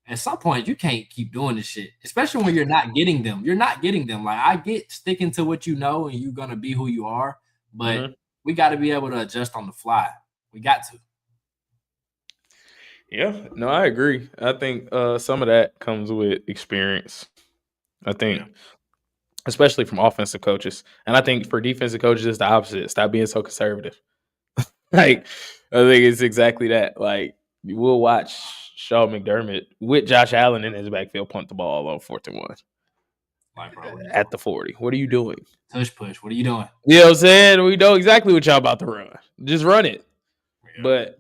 Speaker 3: at some point you can't keep doing this shit, especially when you're not getting them. You're not getting them. Like, I get sticking to what you know and you're gonna be who you are, but we got to be able to adjust on the fly. We got to.
Speaker 2: Yeah, no, I agree. I think some of that comes with experience. I think, especially from offensive coaches, and I think for defensive coaches, it's the opposite. Stop being so conservative. Like, I think it's exactly that. Like, we'll watch Shaw McDermott with Josh Allen in his backfield punt the ball on 4th and 1
Speaker 3: Like, bro,
Speaker 2: at the 40. What are you doing?
Speaker 3: Tush push. What are you doing?
Speaker 2: You know what I'm saying? We know exactly what y'all about to run. Just run it.
Speaker 3: Yeah.
Speaker 2: But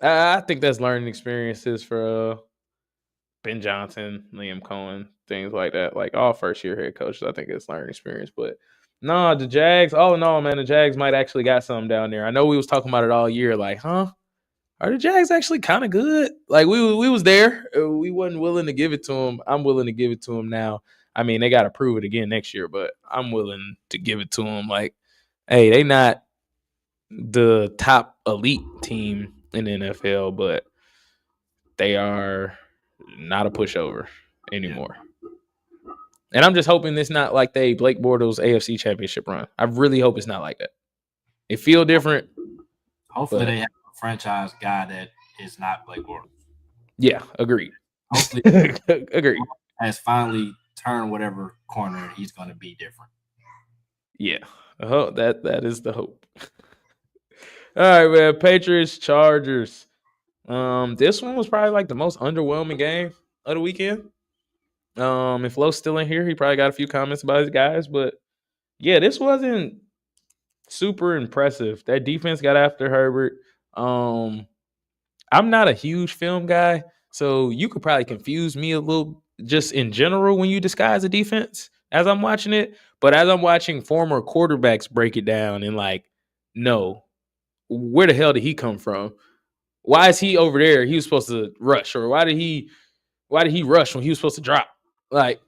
Speaker 2: I think that's learning experiences for Ben Johnson, Liam Cohen, things like that. Like all first-year head coaches, I think it's learning experience. But no, the Jags, all in all, man, the Jags might actually got something down there. I know we was talking about it all year. Like, huh? Are the Jags actually kind of good? Like we was there. We wasn't willing to give it to them. I'm willing to give it to them now. I mean, they got to prove it again next year, but I'm willing to give it to them. Like, hey, they not the top elite team in the NFL, but they are not a pushover anymore. And I'm just hoping it's not like they Blake Bortles AFC Championship run. I really hope it's not like that. It feel different.
Speaker 3: Hopefully they have a franchise guy that is not Blake Bortles.
Speaker 2: Yeah, agreed.
Speaker 3: Hopefully
Speaker 2: agreed.
Speaker 3: Has finally turned whatever corner he's going to be different.
Speaker 2: Yeah, that is the hope. All right, man. Patriots, Chargers. This one was probably like the most underwhelming game of the weekend. If Lo's still in here, he probably got a few comments about his guys, but yeah, this wasn't super impressive. That defense got after Herbert. I'm not a huge film guy, so you could probably confuse me a little just in general when you disguise a defense as I'm watching it. But as I'm watching former quarterbacks break it down and like, no, where the hell did he come from? Why is he over there? He was supposed to rush, or why did he rush when he was supposed to drop? Like,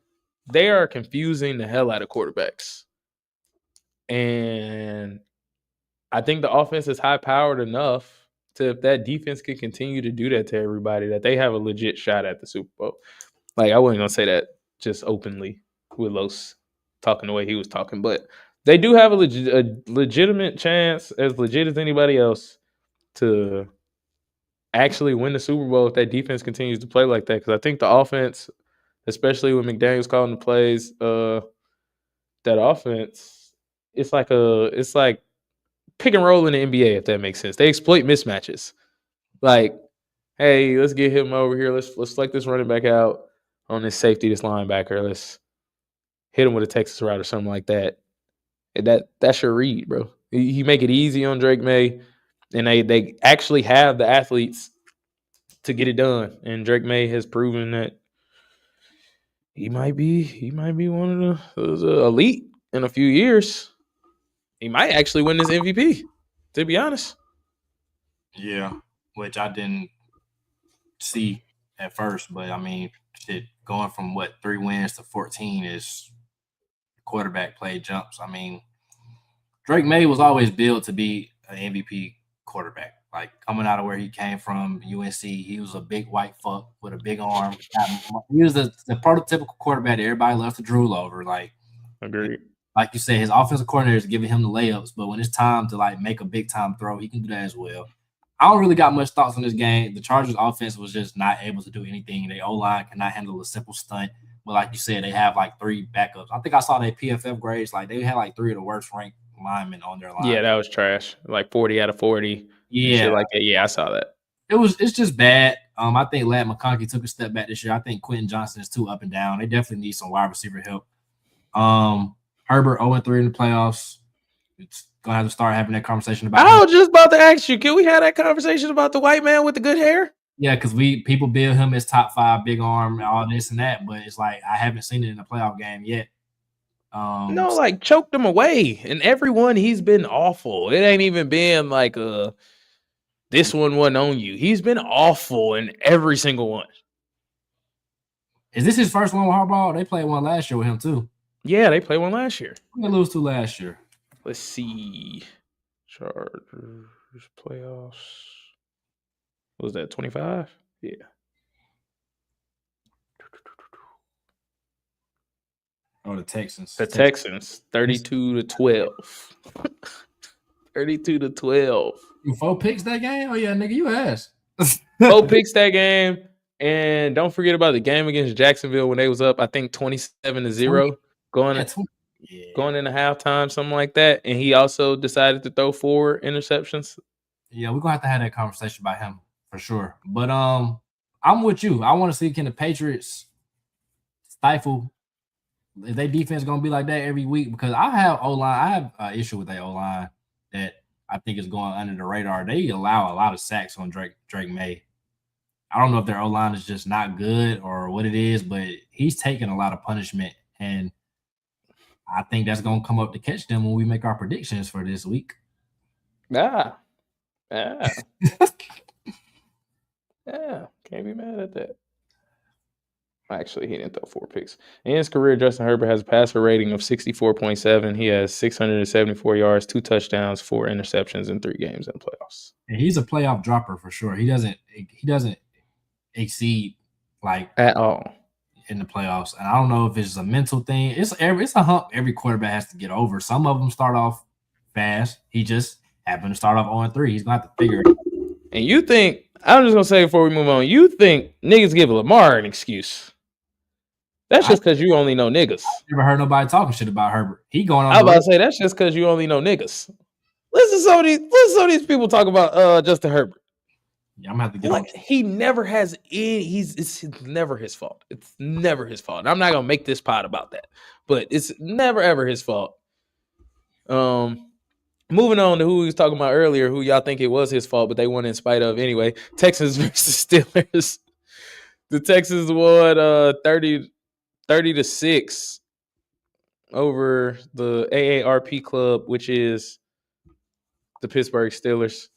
Speaker 2: they are confusing the hell out of quarterbacks. And I think the offense is high powered enough to, if that defense can continue to do that to everybody, that they have a legit shot at the Super Bowl. Like, I wasn't gonna say that just openly with Los talking the way he was talking, but they do have a legitimate chance, as legit as anybody else, to actually win the Super Bowl if that defense continues to play like that. Because I think the offense, especially when McDaniel's calling the plays, that offense, it's like pick and roll in the NBA, if that makes sense. They exploit mismatches. Like, hey, let's get him over here. Let's select this running back out on this safety, this linebacker. Let's hit him with a Texas route or something like that. And that's your read, bro. He make it easy on Drake May, and they actually have the athletes to get it done. And Drake May has proven that he might be one of the elite in a few years. He might actually win this MVP, to be honest.
Speaker 3: Yeah, which I didn't see at first, but I mean, shit, going from 3 wins to 14 is quarterback play jumps. I mean, Drake May was always built to be an MVP quarterback. Like, coming out of where he came from, UNC, he was a big white fuck with a big arm. He was the prototypical quarterback that everybody loves to drool over. Like,
Speaker 2: agreed.
Speaker 3: Like you said, his offensive coordinator is giving him the layups, but when it's time to like make a big time throw, he can do that as well. I don't really got much thoughts on this game. The Chargers offense was just not able to do anything. Their O-line cannot handle a simple stunt. But like you said, they have like 3 backups. I think I saw their PFF grades. Like, they had like 3 of the worst ranked linemen on their line.
Speaker 2: Yeah, that was trash. Like 40 out of 40.
Speaker 3: Yeah.
Speaker 2: Shit like that. Yeah, I saw that.
Speaker 3: It's just bad. I think Ladd McConkey took a step back this year. I think Quentin Johnson is too up and down. They definitely need some wide receiver help. Herbert 0-3 in the playoffs. It's gonna have to start having that conversation about.
Speaker 2: I was just about to ask you, can we have that conversation about the white man with the good hair?
Speaker 3: Yeah, because people build him as top 5, big arm, all this and that, but it's like I haven't seen it in a playoff game yet.
Speaker 2: No, like, choked him away. And everyone, he's been awful. It ain't even been like this one wasn't on you. He's been awful in every single one.
Speaker 3: Is this his first one with Harbaugh? They played one last year with him too.
Speaker 2: Yeah, they played one last year.
Speaker 3: They lose 2 last year.
Speaker 2: Let's see. Chargers playoffs. What was that, 25? Yeah.
Speaker 3: Oh, the Texans.
Speaker 2: The Texans, 32-12. 32-12.
Speaker 3: 4 picks that game? Oh, yeah, nigga, you ass.
Speaker 2: 4 picks that game. And don't forget about the game against Jacksonville when they was up, I think, 27-0. Going into halftime, something like that. And he also decided to throw 4 interceptions.
Speaker 3: Yeah, we're going to have that conversation about him for sure. But I'm with you. I want to see can the Patriots stifle if their defense is gonna be like that every week, because I have O-line. I have an issue with their O-line that I think is going under the radar. They allow a lot of sacks on Drake May. I don't know if their O-line is just not good or what it is, but he's taking a lot of punishment, and I think that's gonna come up to catch them when we make our predictions for this week.
Speaker 2: Yeah. Yeah. Can't be mad at that. Actually, he didn't throw 4 picks. In his career, Justin Herbert has a passer rating of 64.7. He has 674 yards, 2 touchdowns, 4 interceptions in 3 games in the playoffs.
Speaker 3: And he's a playoff dropper for sure. He doesn't exceed like
Speaker 2: at all
Speaker 3: in the playoffs. And I don't know if it's a mental thing. It's a hump every quarterback has to get over. Some of them start off fast. He just happened to start off 0-3. He's going to have to figure it out.
Speaker 2: And you think, I'm just going to say before we move on, you think niggas give Lamar an excuse. That's just because you only know niggas.
Speaker 3: I never heard nobody talking shit about Herbert. He going on.
Speaker 2: I was about to say that's just because you only know niggas. Listen to some of these people talk about Justin Herbert.
Speaker 3: Yeah, I'm gonna have to get
Speaker 2: like he never has any. It's never his fault. It's never his fault. And I'm not gonna make this pod about that, but it's never ever his fault. Moving on to who we was talking about earlier, who y'all think it was his fault, but they won in spite of anyway. Texans versus Steelers. The Texans won 30-6 over the AARP club, which is the Pittsburgh Steelers.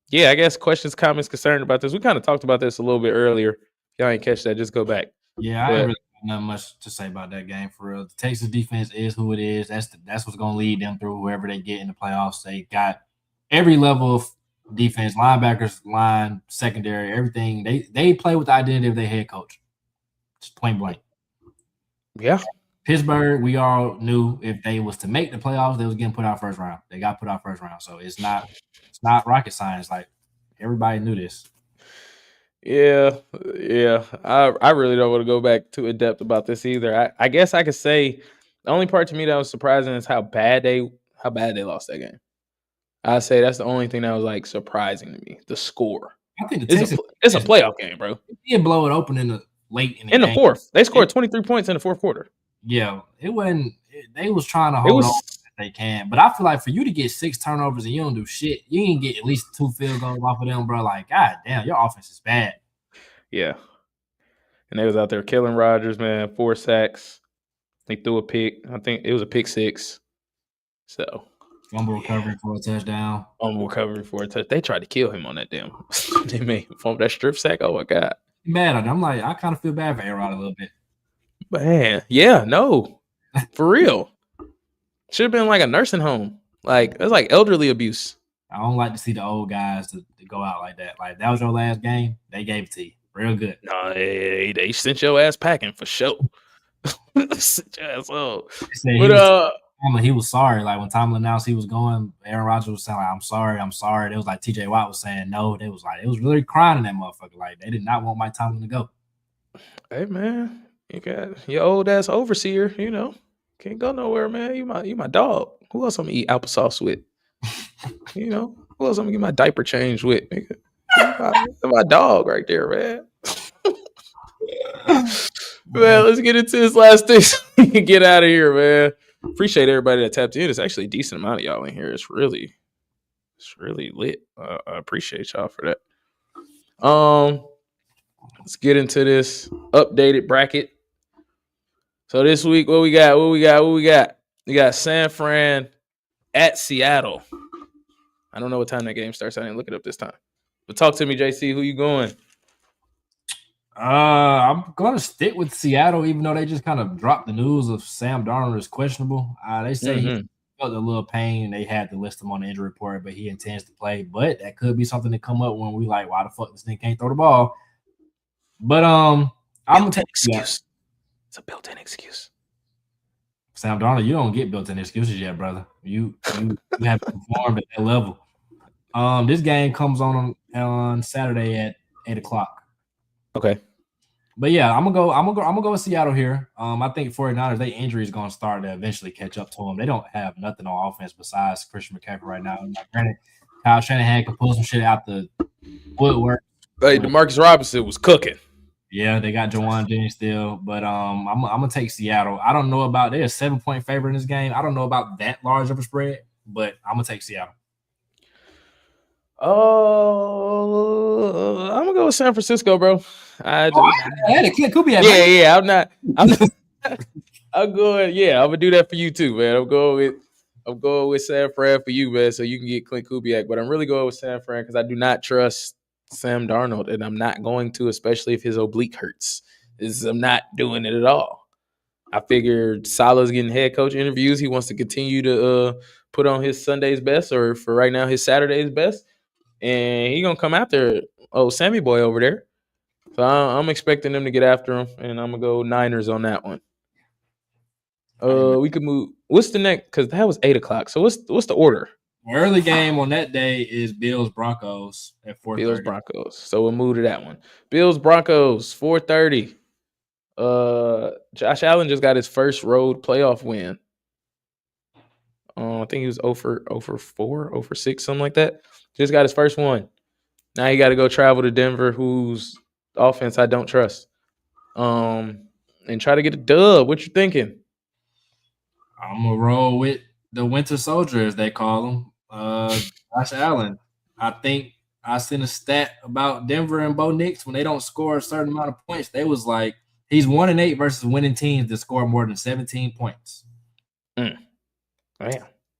Speaker 2: Yeah, I guess questions, comments, concerned about this. We kind of talked about this a little bit earlier. If y'all ain't catch that, just go back.
Speaker 3: Yeah, I ain't really got nothing much to say about that game for real. The Texas defense is who it is. That's what's going to lead them through whoever they get in the playoffs. They got every level of defense, linebackers, line, secondary, everything. They play with the identity of their head coach. Just plain blank.
Speaker 2: Yeah.
Speaker 3: Pittsburgh, we all knew if they was to make the playoffs, they was getting put out first round. They got put out first round. So it's not rocket science. Like everybody knew this.
Speaker 2: Yeah. I really don't want to go back too in depth about this either. I guess I could say the only part to me that was surprising is how bad they lost that game. I'd say that's the only thing that was like surprising to me. The score.
Speaker 3: I think
Speaker 2: it's a playoff game, bro.
Speaker 3: They did blow it open in the
Speaker 2: the fourth. They scored 23 points in the fourth quarter.
Speaker 3: Yeah, it wasn't. They was trying to hold on if they can, but I feel like for you to get 6 turnovers and you don't do shit, you can get at least 2 field goals off of them, bro. Like, god damn, your offense is bad.
Speaker 2: Yeah, and they was out there killing Rodgers, man. 4 sacks. They threw a pick. I think it was a pick 6. So
Speaker 3: fumble recovery for a touchdown.
Speaker 2: They tried to kill him on that damn. They made him fumble that strip sack. Oh my god.
Speaker 3: Mad at him. I'm like, I kind of feel bad for Aaron a little bit.
Speaker 2: Man, yeah, no, for real. Should have been like a nursing home. Like it's like elderly abuse.
Speaker 3: I don't like to see the old guys to go out like that. Like that was your last game. They gave it to you real good.
Speaker 2: No, they sent your ass packing for sure. Sent your ass home.
Speaker 3: He was sorry. Like when Tomlin announced he was going, Aaron Rodgers was saying, like, I'm sorry. It was like TJ Watt was saying no. It was really crying in that motherfucker. Like they did not want Mike Tomlin to go.
Speaker 2: Hey man. You got your old ass overseer, you know. Can't go nowhere, man. You my dog. Who else I'm gonna eat applesauce with? You know, who else I'm gonna get my diaper changed with? Nigga? My dog right there, man. Man, let's get into this last thing so we can get out of here, man. Appreciate everybody that tapped in. It's actually a decent amount of y'all in here. It's really lit. I appreciate y'all for that. Let's get into this updated bracket. So this week, what we got? We got San Fran at Seattle. I don't know what time that game starts. I didn't look it up this time. But talk to me, JC. Who you going?
Speaker 3: I'm going to stick with Seattle, even though they just kind of dropped the news of Sam Darnold is questionable. They say he felt a little pain. They had to list him on the injury report, but he intends to play. But that could be something to come up when we like, why the fuck this thing can't throw the ball? But I'm going to take excuse.
Speaker 2: It's a built-in excuse.
Speaker 3: Sam Darnold, you don't get built-in excuses yet, brother. You have performed at that level. This game comes on Saturday at 8:00.
Speaker 2: Okay.
Speaker 3: But yeah, I'm gonna go with Seattle here. I think 49ers, their injury is gonna start to eventually catch up to them. They don't have nothing on offense besides Christian McCaffrey right now. Granted, Kyle Shanahan can pull some shit out the woodwork.
Speaker 2: Hey, Demarcus Robinson was cooking.
Speaker 3: Yeah, they got Jawan Jennings still, but I'm gonna take Seattle. I don't know about they're a 7-point favorite in this game. I don't know about that large of a spread, but I'm gonna take Seattle.
Speaker 2: Oh, I'm gonna go with San Francisco, bro.
Speaker 3: I had a Clint Kubiak.
Speaker 2: Yeah. I'm going. Yeah, I'm gonna do that for you too, man. I'm going with San Fran for you, man, so you can get Clint Kubiak. But I'm really going with San Fran because I do not trust Sam Darnold, and I'm not going to, especially if his oblique hurts. I'm not doing it at all. I figured Salah's getting head coach interviews. He wants to continue to put on his Sunday's best, or for right now, his Saturday's best. And he gonna come after Sammy boy over there. So I'm expecting them to get after him, and I'm gonna go Niners on that one. We could move. What's the next? Because that was 8:00. So what's the order?
Speaker 3: Early game on that day is Bills Broncos at 4:30.
Speaker 2: Bills Broncos. So we'll move to that one. Bills Broncos 4:30. Josh Allen just got his first road playoff win. I think he was 0 for 4, 0 for 6, something like that. Just got his first one. Now he got to go travel to Denver, whose offense I don't trust. And try to get a dub. What you thinking?
Speaker 3: I'm gonna roll with the Winter Soldier, as they call him, Josh Allen. I think I seen a stat about Denver and Bo Nix when they don't score a certain amount of points. They was like he's 1-8 versus winning teams that score more than 17 points.
Speaker 2: Damn.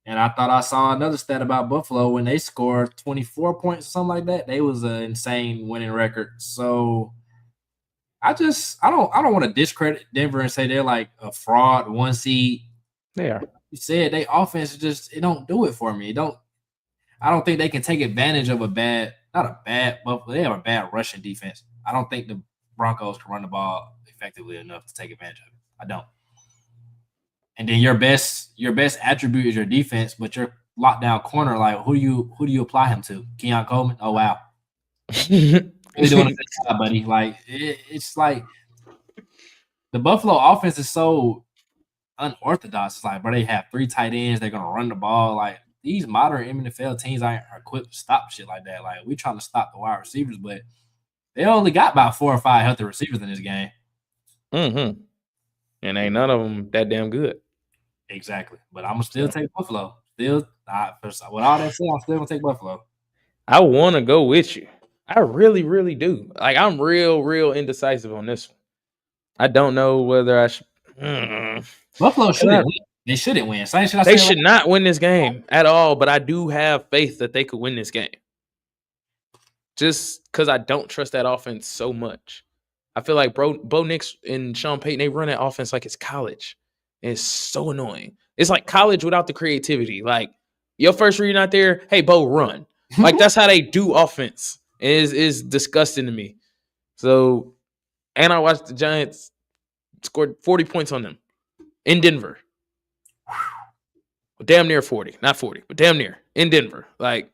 Speaker 3: And I thought I saw another stat about Buffalo when they scored 24 points or something like that. They was an insane winning record. So I don't want to discredit Denver and say they're like a fraud 1 seed.
Speaker 2: They are.
Speaker 3: You said they offense it don't do it for me. I don't think they can take advantage of they have a bad rushing defense. I don't think the Broncos can run the ball effectively enough to take advantage of it. I don't. And then your best attribute is your defense, but your lockdown corner, like who do you apply him to? Keon Coleman? Oh wow. Really doing a good job, buddy. Like it's like the Buffalo offense is so unorthodox. It's like, bro, they have 3 tight ends. They're gonna run the ball. Like these modern NFL teams aren't equipped to stop shit like that. Like we trying to stop the wide receivers, but they only got about 4 or 5 healthy receivers in this game.
Speaker 2: Mm-hmm. And ain't none of them that damn good.
Speaker 3: Exactly. But I'm gonna still take Buffalo. With all that said, I'm still gonna take Buffalo.
Speaker 2: I want to go with you. I really, really do. Like I'm real indecisive on this one. I don't know whether I should.
Speaker 3: Buffalo shouldn't win. They shouldn't win.
Speaker 2: They should not win this game at all, but I do have faith that they could win this game. Just because I don't trust that offense so much. I feel like Bo Nix and Sean Payton, they run that offense like it's college. And it's so annoying. It's like college without the creativity. Like, your first read out there, hey, Bo, run. Like, that's how they do offense. It's disgusting to me. So, and I watched the Giants scored 40 points on them in Denver. Damn near 40. Not 40, but damn near. In Denver. Like,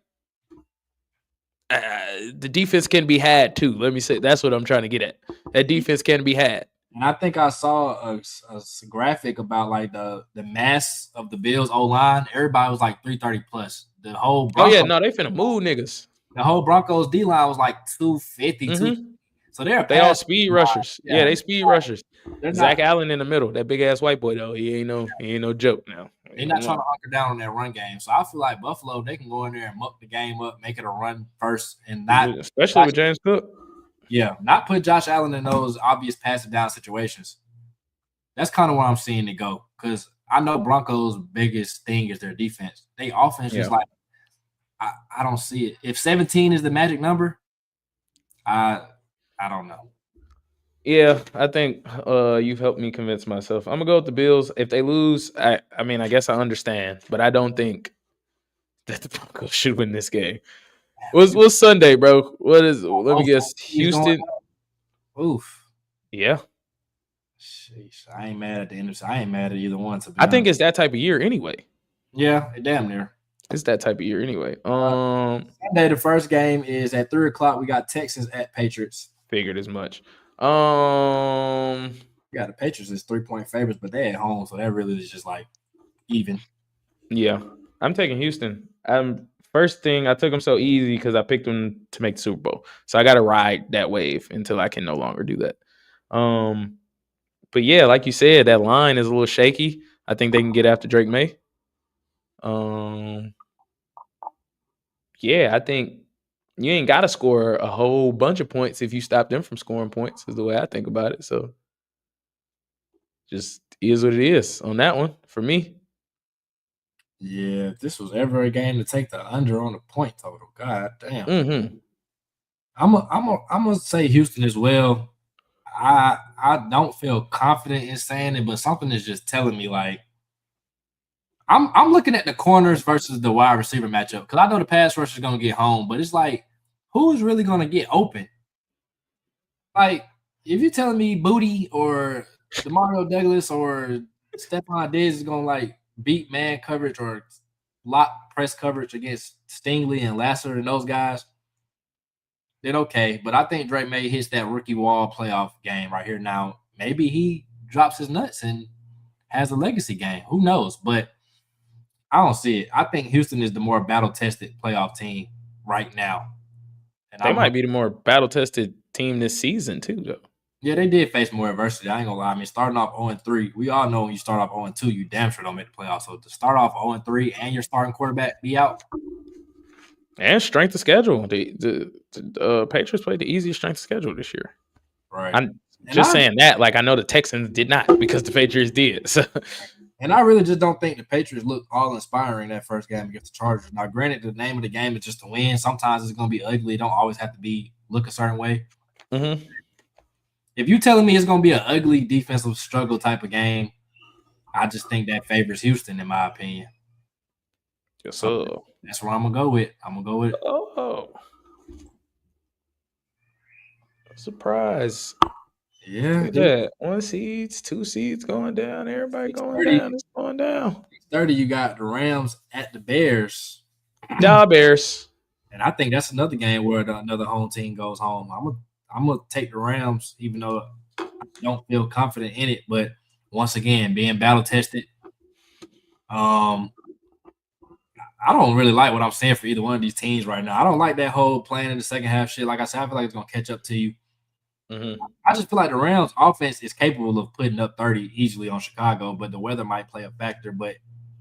Speaker 2: the defense can be had, too. Let me say, that's what I'm trying to get at. That defense can be had.
Speaker 3: And I think I saw a graphic about like the mass of the Bills O-line. Everybody was like 330 plus. The whole
Speaker 2: Broncos, they finna move niggas.
Speaker 3: The whole Broncos D-line was like 250.
Speaker 2: Mm-hmm.
Speaker 3: So
Speaker 2: they all speed rushers. Yeah, they speed rushers.
Speaker 3: They're
Speaker 2: Zach Allen in the middle. That big ass white boy though. He ain't no joke now.
Speaker 3: They're not trying to hunker down on that run game. So I feel like Buffalo, they can go in there and muck the game up, make it a run first, and not
Speaker 2: especially with James Cook.
Speaker 3: Yeah, not put Josh Allen in those obvious passing down situations. That's kind of where I'm seeing it go. Because I know Broncos' biggest thing is their defense. They offense is like, I don't see it. If 17 is the magic number, I don't know.
Speaker 2: Yeah, I think you've helped me convince myself. I'm gonna go with the Bills. If they lose, I mean, I guess I understand, but I don't think that the Broncos should win this game. What's Sunday, bro? What is? Let me guess. Houston.
Speaker 3: Oof.
Speaker 2: Yeah.
Speaker 3: Sheesh, I ain't mad at the end. I ain't mad at either one.
Speaker 2: I think it's that type of year anyway.
Speaker 3: Yeah, damn near.
Speaker 2: It's that type of year anyway.
Speaker 3: Sunday, the first game is at 3:00. We got Texans at Patriots.
Speaker 2: Figured as much.
Speaker 3: We got the Patriots as 3-point favorites, but they're at home, so that really is just like even.
Speaker 2: Yeah, I'm taking Houston. I'm first thing, I took them so easy because I picked them to make the Super Bowl. So I got to ride that wave until I can no longer do that. But yeah, like you said, that line is a little shaky. I think they can get after Drake May. Yeah, I think you ain't got to score a whole bunch of points if you stop them from scoring points, is the way I think about it. So just is what it is on that one for me.
Speaker 3: Yeah, if this was ever a game to take the under on the point total, god damn.
Speaker 2: Mm-hmm.
Speaker 3: I'm gonna say Houston as well. I don't feel confident in saying it, but something is just telling me like I'm looking at the corners versus the wide receiver matchup because I know the pass rush is gonna get home, but it's like who's really gonna get open? Like if you're telling me Booty or Demario Douglas or Stephon Diggs is gonna like beat man coverage or lock press coverage against Stingley and Lasser and those guys, then okay. But I think Drake May hits that rookie wall playoff game right here. Now, maybe he drops his nuts and has a legacy game. Who knows? But I don't see it. I think Houston is the more battle-tested playoff team right now. And
Speaker 2: They might be the more battle-tested team this season, too, though.
Speaker 3: Yeah, they did face more adversity. I ain't gonna lie. I mean, starting off 0-3, we all know when you start off 0-2, you damn sure don't make the playoffs. So to start off 0-3 and your starting quarterback be out.
Speaker 2: And strength of schedule. The Patriots played the easiest strength of schedule this year.
Speaker 3: Right.
Speaker 2: I'm just saying that. Like, I know the Texans did not because the Patriots did. So.
Speaker 3: And I really just don't think the Patriots look all inspiring that first game against the Chargers. Now, granted, the name of the game is just to win. Sometimes it's going to be ugly. It don't always have to look a certain way.
Speaker 2: Mm-hmm.
Speaker 3: If you're telling me it's going to be an ugly defensive struggle type of game, I just think that favors Houston, in my opinion.
Speaker 2: Yes, sir.
Speaker 3: That's what I'm going to go with.
Speaker 2: Oh. Surprise.
Speaker 3: Yeah.
Speaker 2: Look at that. 1 seeds, 2 seeds going down. Everybody going down. It's going down.
Speaker 3: 30, you got the Rams at the Bears.
Speaker 2: Yeah, Bears.
Speaker 3: And I think that's another game where another home team goes home. I'm gonna take the Rams, even though I don't feel confident in it. But once again, being battle tested, I don't really like what I'm saying for either one of these teams right now. I don't like that whole playing in the second half shit. Like I said, I feel like it's gonna catch up to you.
Speaker 2: Mm-hmm.
Speaker 3: I just feel like the Rams offense is capable of putting up 30 easily on Chicago, but the weather might play a factor. But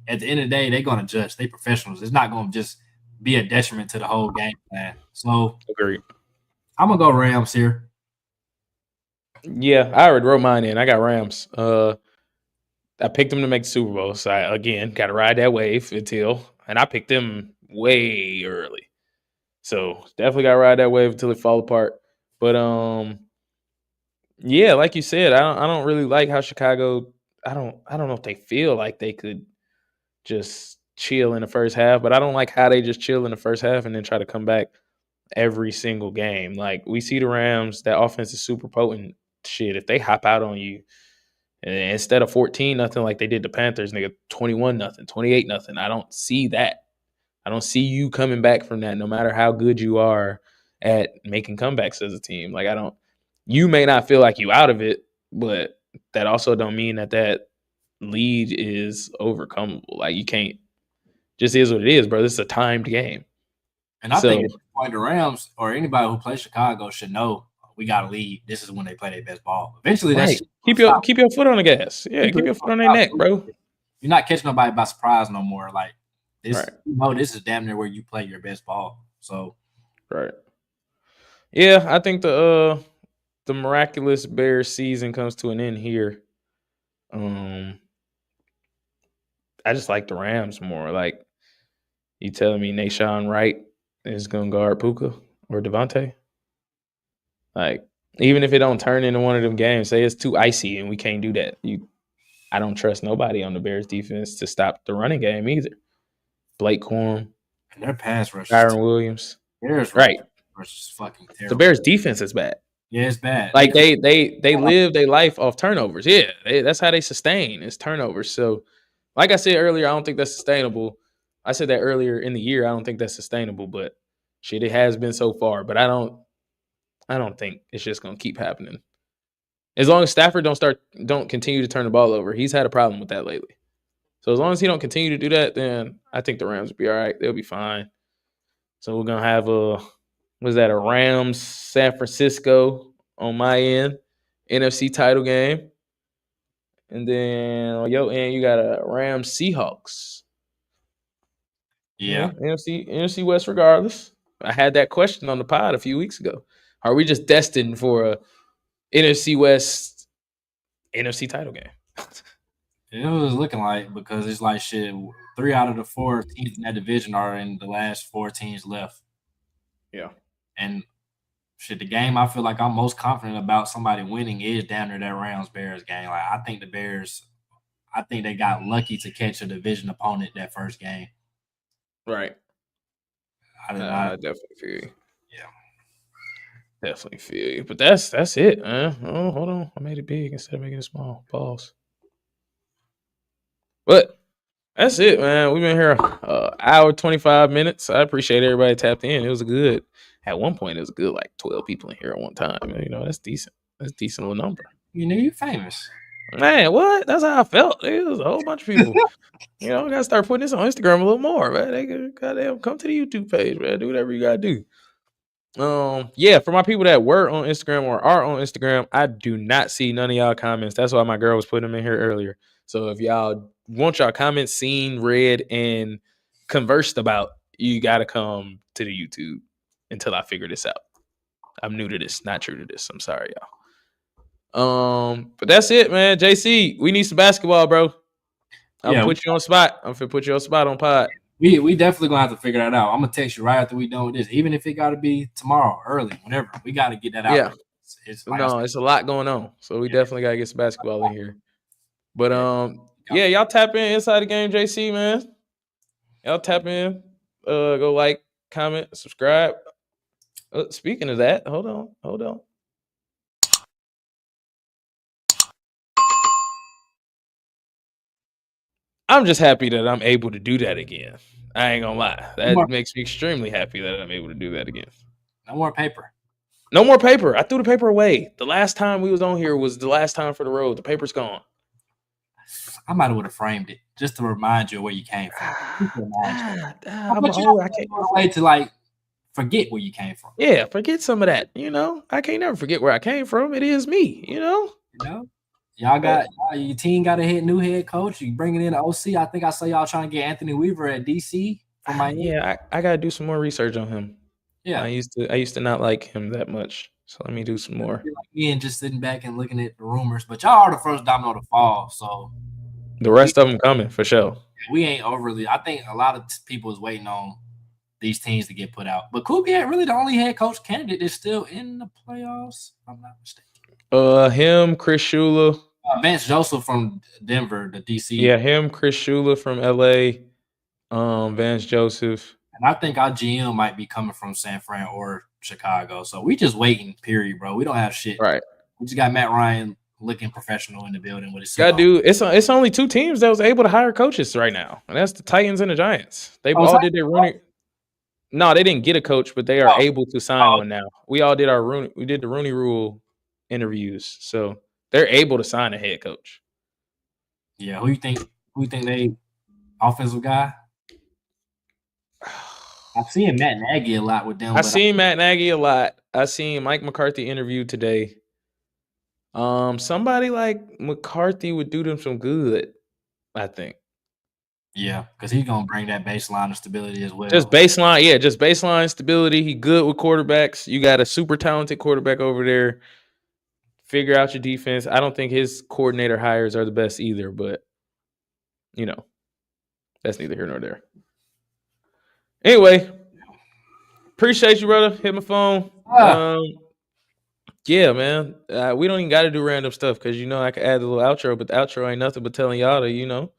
Speaker 3: at the end of the day, they're gonna judge. They professionals. It's not gonna just be a detriment to the whole game plan. So
Speaker 2: agreed.
Speaker 3: I'm gonna go Rams here.
Speaker 2: Yeah, I already wrote mine in. I got Rams. I picked them to make the Super Bowl. So I, again, got to ride that wave and I picked them way early. So definitely got to ride that wave until it fall apart. But yeah, like you said, I don't really like how Chicago. I don't know if they feel like they could just chill in the first half, but I don't like how they just chill in the first half and then try to come back every single game. Like we see the Rams, that offense is super potent. Shit, if they hop out on you and instead of 14-0 like they did the Panthers, nigga, 21-0, 28-0. I don't see that. I don't see you coming back from that no matter how good you are at making comebacks as a team. Like you may not feel like you out of it, but that also don't mean that lead is overcomable. Like you can't, just is what it is, bro. This is a timed game.
Speaker 3: And I think the Rams or anybody who plays Chicago should know we got to lead. This is when they play their best ball. Eventually,
Speaker 2: right. Keep your foot on the gas. Yeah, keep your foot on their neck, bro.
Speaker 3: You're not catching nobody by surprise no more. Like this,
Speaker 2: right.
Speaker 3: This is damn near where you play your best ball. So,
Speaker 2: right. Yeah, I think the miraculous Bears season comes to an end here. I just like the Rams more. Like, you telling me Nashawn Wright is going to guard Puka or Devontae? Like, even if it don't turn into one of them games, say it's too icy and we can't do that. I don't trust nobody on the Bears defense to stop the running game either. Blake Corum.
Speaker 3: And their pass rush.
Speaker 2: Byron Williams.
Speaker 3: Bears
Speaker 2: right.
Speaker 3: Versus fucking terrible.
Speaker 2: The Bears defense is bad.
Speaker 3: Yeah, it's bad.
Speaker 2: Like they live their life off turnovers. Yeah, that's how they sustain is turnovers. So, like I said earlier, I don't think that's sustainable. I said that earlier in the year. I don't think that's sustainable, but shit, it has been so far. But I don't think it's just gonna keep happening. As long as Stafford don't continue to turn the ball over. He's had a problem with that lately. So as long as he don't continue to do that, then I think the Rams will be all right. They'll be fine. So we're gonna have a Rams San Francisco on my end, NFC title game, and then on your end you got a Rams Seahawks.
Speaker 3: Yeah.
Speaker 2: NFC West regardless. I had that question on the pod a few weeks ago. Are we just destined for a NFC West NFC title game?
Speaker 3: It was looking like, because it's like shit. 3 out of the 4 teams in that division are in the last 4 teams left.
Speaker 2: Yeah.
Speaker 3: And shit, the game I feel like I'm most confident about somebody winning is down there that Rams Bears game. Like I think the Bears, I think they got lucky to catch a division opponent that first game.
Speaker 2: Right. I definitely feel you.
Speaker 3: Yeah.
Speaker 2: Definitely feel you. But that's it, man. Oh, hold on. I made it big instead of making it small. Pause. But that's it, man. We've been here hour 25 minutes. I appreciate everybody tapped in. It was at one point, it was a good like 12 people in here at one time. You know, that's decent. That's a decent little number.
Speaker 3: You know, you're famous.
Speaker 2: Man, what? That's how I felt. It was a whole bunch of people. You know, I gotta start putting this on Instagram a little more, man. They goddamn come to the YouTube page, man. Do whatever you gotta do. Yeah, for my people that were on Instagram or are on Instagram, I do not see none of y'all comments. That's why my girl was putting them in here earlier. So if y'all want y'all comments seen, read, and conversed about, you gotta come to the YouTube until I figure this out. I'm new to this, not true to this. I'm sorry, y'all. But that's it, man. JC, we need some basketball, bro. I'm gonna put you on the spot. I'm gonna put you on the spot on pod.
Speaker 3: We definitely gonna have to figure that out. I'm gonna text you right after we done with this, even if it gotta be tomorrow, early, whenever. We gotta get that out.
Speaker 2: Yeah.
Speaker 3: It's
Speaker 2: a lot going on, so we definitely gotta get some basketball in here. But yeah, y'all tap in Inside the Game, JC, man. Y'all tap in. Go like, comment, subscribe. Speaking of that, hold on. I'm just happy that I'm able to do that again. I ain't gonna lie. That makes me extremely happy that I'm able to do that again.
Speaker 3: No more paper.
Speaker 2: No more paper. I threw the paper away. The last time we was on here was the last time for the road. The paper's gone.
Speaker 3: I might have would have framed it just to remind you of where you came from.
Speaker 2: I'm old. I can't
Speaker 3: wait to like forget where you came from.
Speaker 2: Yeah, forget some of that. You know, I can't never forget where I came from. It is me. You know.
Speaker 3: Y'all got your team got a new head coach. You bringing in an OC. I think I saw y'all trying to get Anthony Weaver at DC.
Speaker 2: Yeah, I gotta do some more research on him.
Speaker 3: Yeah,
Speaker 2: I used to not like him that much. So let me do some more.
Speaker 3: Like me and just sitting back and looking at the rumors. But y'all are the first domino to fall. So
Speaker 2: the rest of them coming for sure.
Speaker 3: We ain't overly. I think a lot of people is waiting on these teams to get put out. But Kubiak really the only head coach candidate that's still in the playoffs. If I'm not mistaken.
Speaker 2: Him, Chris Shula.
Speaker 3: Vance Joseph from Denver, the DC.
Speaker 2: Yeah, him, Chris Shula from LA. Vance Joseph.
Speaker 3: And I think our GM might be coming from San Fran or Chicago. So we just waiting, period, bro. We don't have shit.
Speaker 2: Right.
Speaker 3: We just got Matt Ryan looking professional in the building with his.
Speaker 2: It's only 2 teams that was able to hire coaches right now, and that's the Titans and the Giants. They all did their Rooney. No, they didn't get a coach, but they are able to sign one now. We all did we did the Rooney Rule interviews, so they're able to sign a head coach.
Speaker 3: Yeah, who you think they offensive guy? I've seen Matt Nagy a lot with them.
Speaker 2: I've seen Matt Nagy a lot. I seen Mike McCarthy interviewed today. Somebody like McCarthy would do them some good, I think.
Speaker 3: Yeah, because he's gonna bring that baseline of stability as well.
Speaker 2: Just baseline stability. He good with quarterbacks. You got a super talented quarterback over there. Figure out your defense. I don't think his coordinator hires are the best either, but you know, that's neither here nor there. Anyway, appreciate you, brother. Hit my phone. Yeah, man. We don't even got to do random stuff because, you know, I can add the little outro, but the outro ain't nothing but telling y'all to, you know,